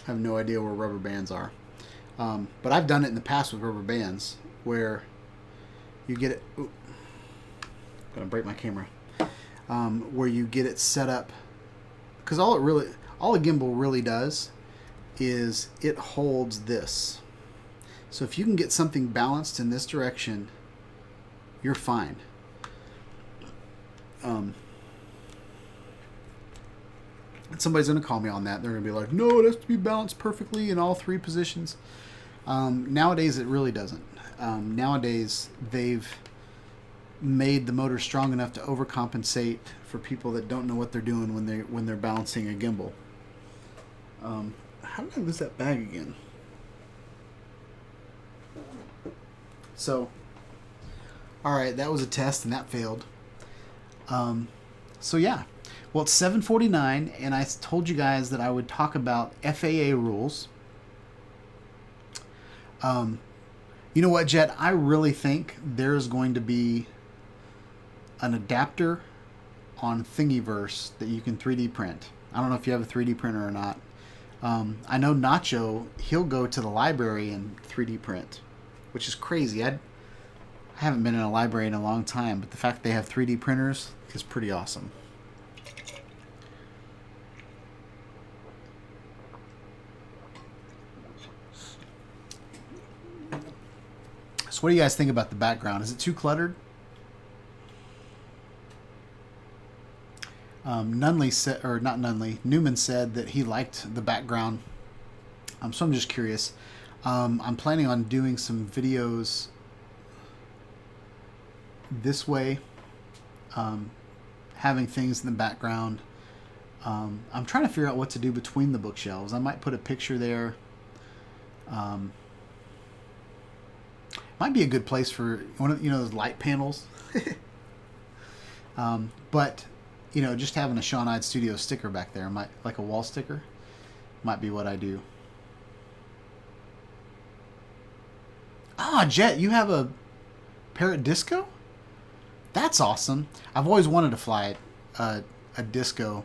have no idea where rubber bands are. But I've done it in the past with rubber bands where you get it... Ooh, gonna break my camera. Where you get it set up... Because all a gimbal really does is it holds this. So if you can get something balanced in this direction, you're fine. Somebody's going to call me on that. They're going to be like, no, it has to be balanced perfectly in all three positions. Nowadays, it really doesn't. Nowadays, they've made the motor strong enough to overcompensate for people that don't know what they're doing when they're balancing a gimbal. How did I lose that bag again? So, all right, that was a test and that failed. So yeah. Well, it's 7:49, and I told you guys that I would talk about FAA rules. You know what, Jet? I really think there's going to be an adapter on Thingiverse that you can 3D print. I don't know if you have a 3D printer or not. I know Nacho, he'll go to the library and 3D print, which is crazy. I haven't been in a library in a long time, but the fact that they have 3D printers is pretty awesome. So what do you guys think about the background? Is it too cluttered? Nunley said, or not Nunley, Newman said that he liked the background. So I'm just curious. I'm planning on doing some videos this way, having things in the background. I'm trying to figure out what to do between the bookshelves. I might put a picture there. Might be a good place for one of those light panels. But just having a Sean Ide Studio sticker back there, might like a wall sticker, might be what I do. Ah, Jet, you have a Parrot Disco? That's awesome. I've always wanted to fly a Disco.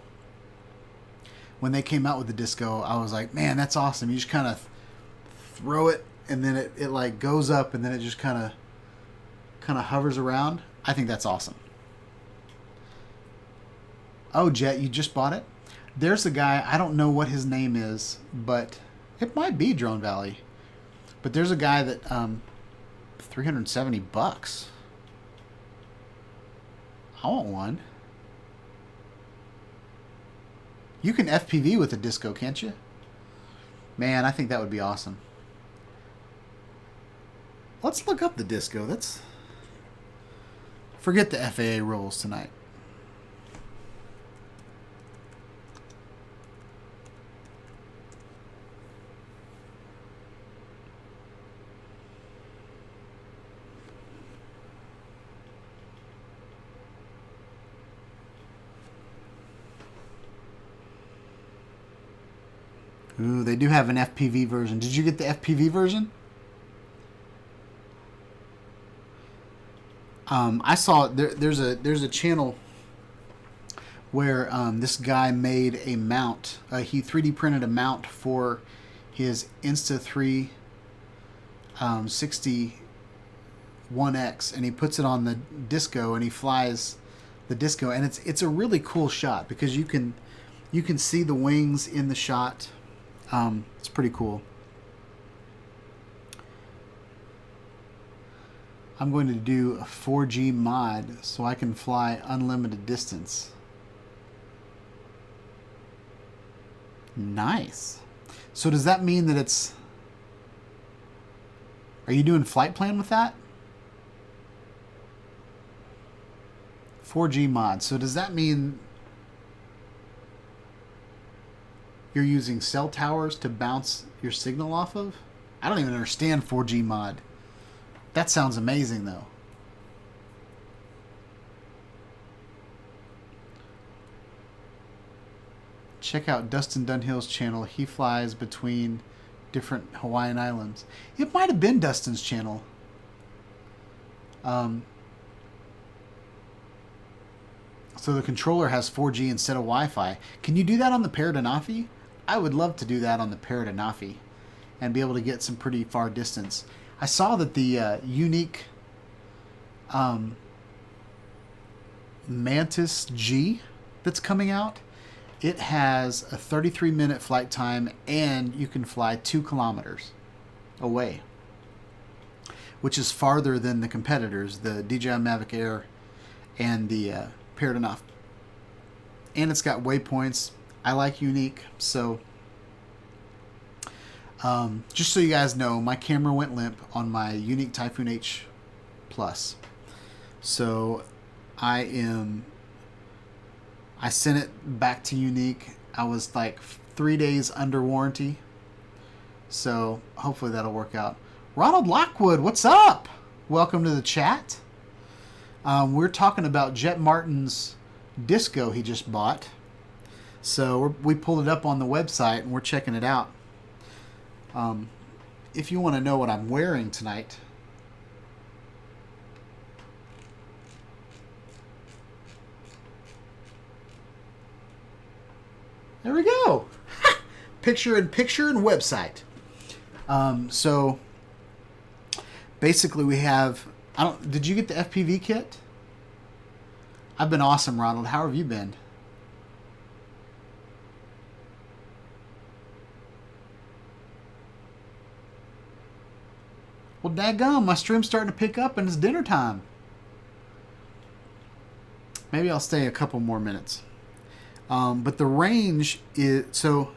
When they came out with the Disco, I was like, man, that's awesome. You just kind of throw it, and then it like goes up, and then it just kind of hovers around. I think that's awesome. Oh, Jet, you just bought it? There's a guy, I don't know what his name is, but it might be Drone Valley. But there's a guy that $370. I want one. You can FPV with a Disco, can't you? Man, I think that would be awesome. Let's look up the Disco. Forget the FAA rules tonight. Ooh, they do have an FPV version. Did you get the FPV version? I saw there's a channel where this guy made a mount. He 3D printed a mount for his Insta3 61X, and he puts it on the Disco, and he flies the Disco, and it's a really cool shot because you can see the wings in the shot. It's pretty cool. I'm going to do a 4G mod so I can fly unlimited distance. Nice. So does that mean that it's... Are you doing flight plan with that? 4G mod. So does that mean you're using cell towers to bounce your signal off of? I don't even understand 4G mod. That sounds amazing, though. Check out Dustin Dunhill's channel. He flies between different Hawaiian islands. It might have been Dustin's channel. So the controller has 4G instead of Wi-Fi. Can you do that on the Paradanafi? I would love to do that on the Paradanafi and be able to get some pretty far distance. I saw that the unique Mantis G that's coming out, it has a 33-minute flight time, and you can fly 2 kilometers away, which is farther than the competitors, the DJI Mavic Air and the Paradanafi. And it's got waypoints. I like unique, so just so you guys know, my camera went limp on my Unique Typhoon H Plus. So I sent it back to Unique. I was like 3 days under warranty. So hopefully that'll work out. Ronald Lockwood, what's up? Welcome to the chat. We're talking about Jet Martin's Disco he just bought. So we pulled it up on the website and we're checking it out. If you want to know what I'm wearing tonight, there we go. Picture in website. So basically we have, did you get the FPV kit? I've been awesome, Ronald. How have you been? Well, daggum, my stream's starting to pick up and it's dinner time. Maybe I'll stay a couple more minutes. But the range is... So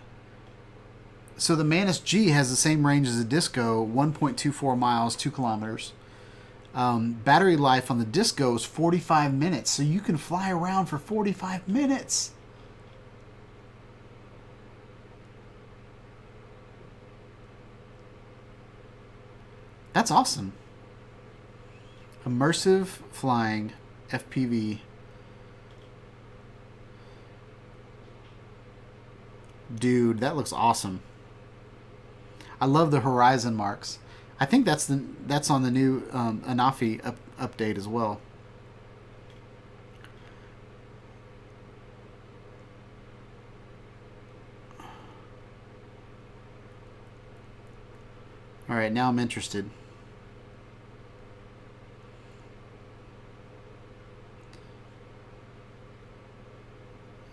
the Mantis G has the same range as the Disco, 1.24 miles, 2 kilometers. Battery life on the Disco is 45 minutes, so you can fly around for 45 minutes. That's awesome. Immersive flying FPV. Dude, that looks awesome. I love the horizon marks. I think that's on the new Anafi update as well. All right, now I'm interested.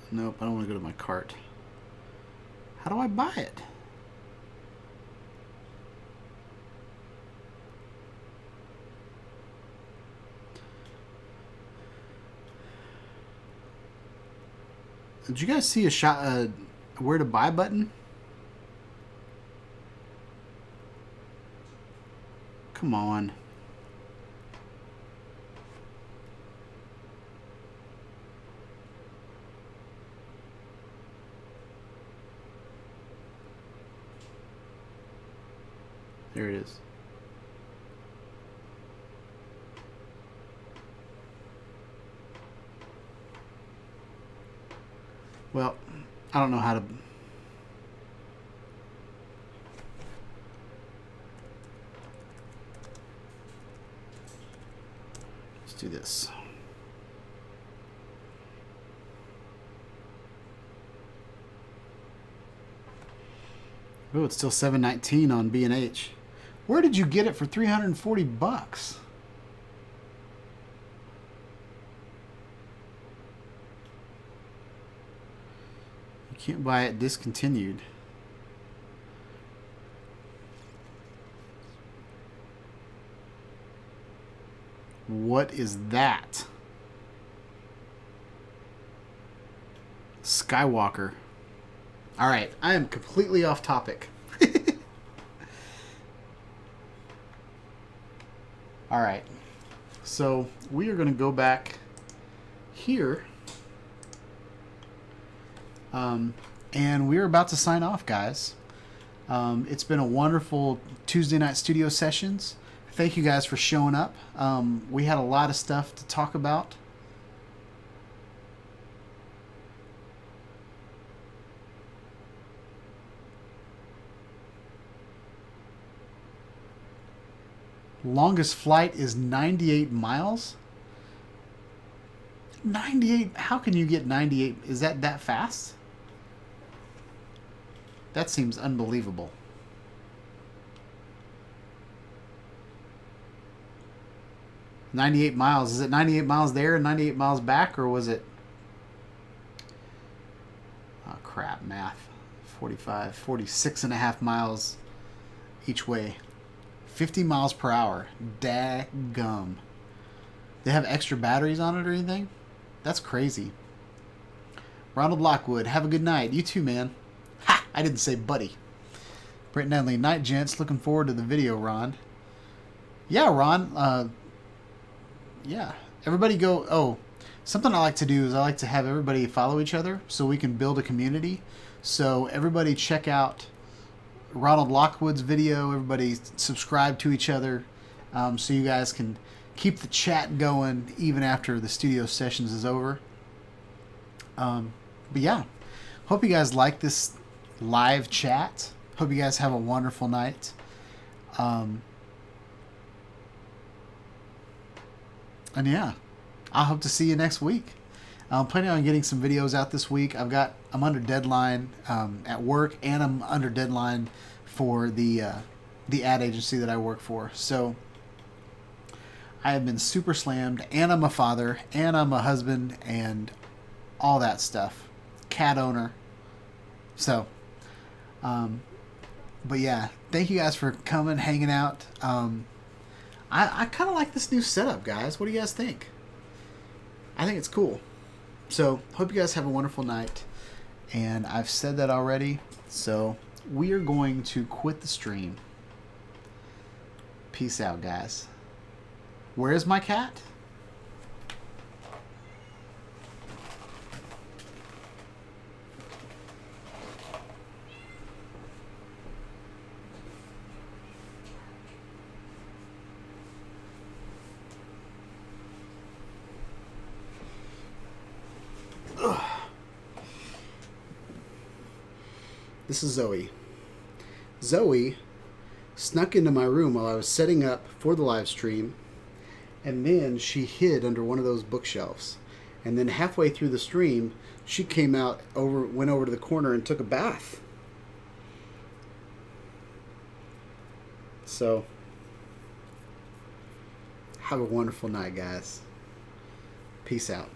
Nope, I don't want to go to my cart. How do I buy it? Did you guys see a shot, where to buy button? Come on. There it is. Well, I don't know how to... Let's do this. Oh, it's still $7.19 on B&H. Where did you get it for $340? You can't buy it discontinued. What is that? Skywalker. All right, I am completely off topic. All right, so we are going to go back here. And we're about to sign off, guys. It's been a wonderful Tuesday night studio sessions. Thank you guys for showing up. We had a lot of stuff to talk about. Longest flight is 98 miles. 98? How can you get 98? Is that fast? That seems unbelievable. $98 miles. Is it 98 miles there and 98 miles back, or was it... Oh, crap, math. 46 and a half miles each way. 50 miles per hour. Daggum. They have extra batteries on it or anything? That's crazy. Ronald Lockwood, have a good night. You too, man. Ha! I didn't say buddy. Brent Nedley, night, gents. Looking forward to the video, Ron. Yeah, Ron. Yeah. Everybody go... Oh, something I like to do is I like to have everybody follow each other so we can build a community. So everybody check out Ronald Lockwood's video. Everybody subscribe to each other so you guys can keep the chat going even after the studio sessions is over. But yeah, hope you guys like this live chat. Hope you guys have a wonderful night. And yeah, I hope to see you next week. I'm planning on getting some videos out this week. I'm under deadline at work, and I'm under deadline for the ad agency that I work for. So I have been super slammed, and I'm a father, and I'm a husband, and all that stuff. Cat owner. So, but yeah, thank you guys for coming, hanging out. I kind of like this new setup, guys. What do you guys think? I think it's cool. So, hope you guys have a wonderful night. And I've said that already. So, we are going to quit the stream. Peace out, guys. Where's my cat? This is Zoe. Zoe snuck into my room while I was setting up for the live stream, and then she hid under one of those bookshelves. And then halfway through the stream, she came out, went over to the corner and took a bath. So, have a wonderful night, guys. Peace out.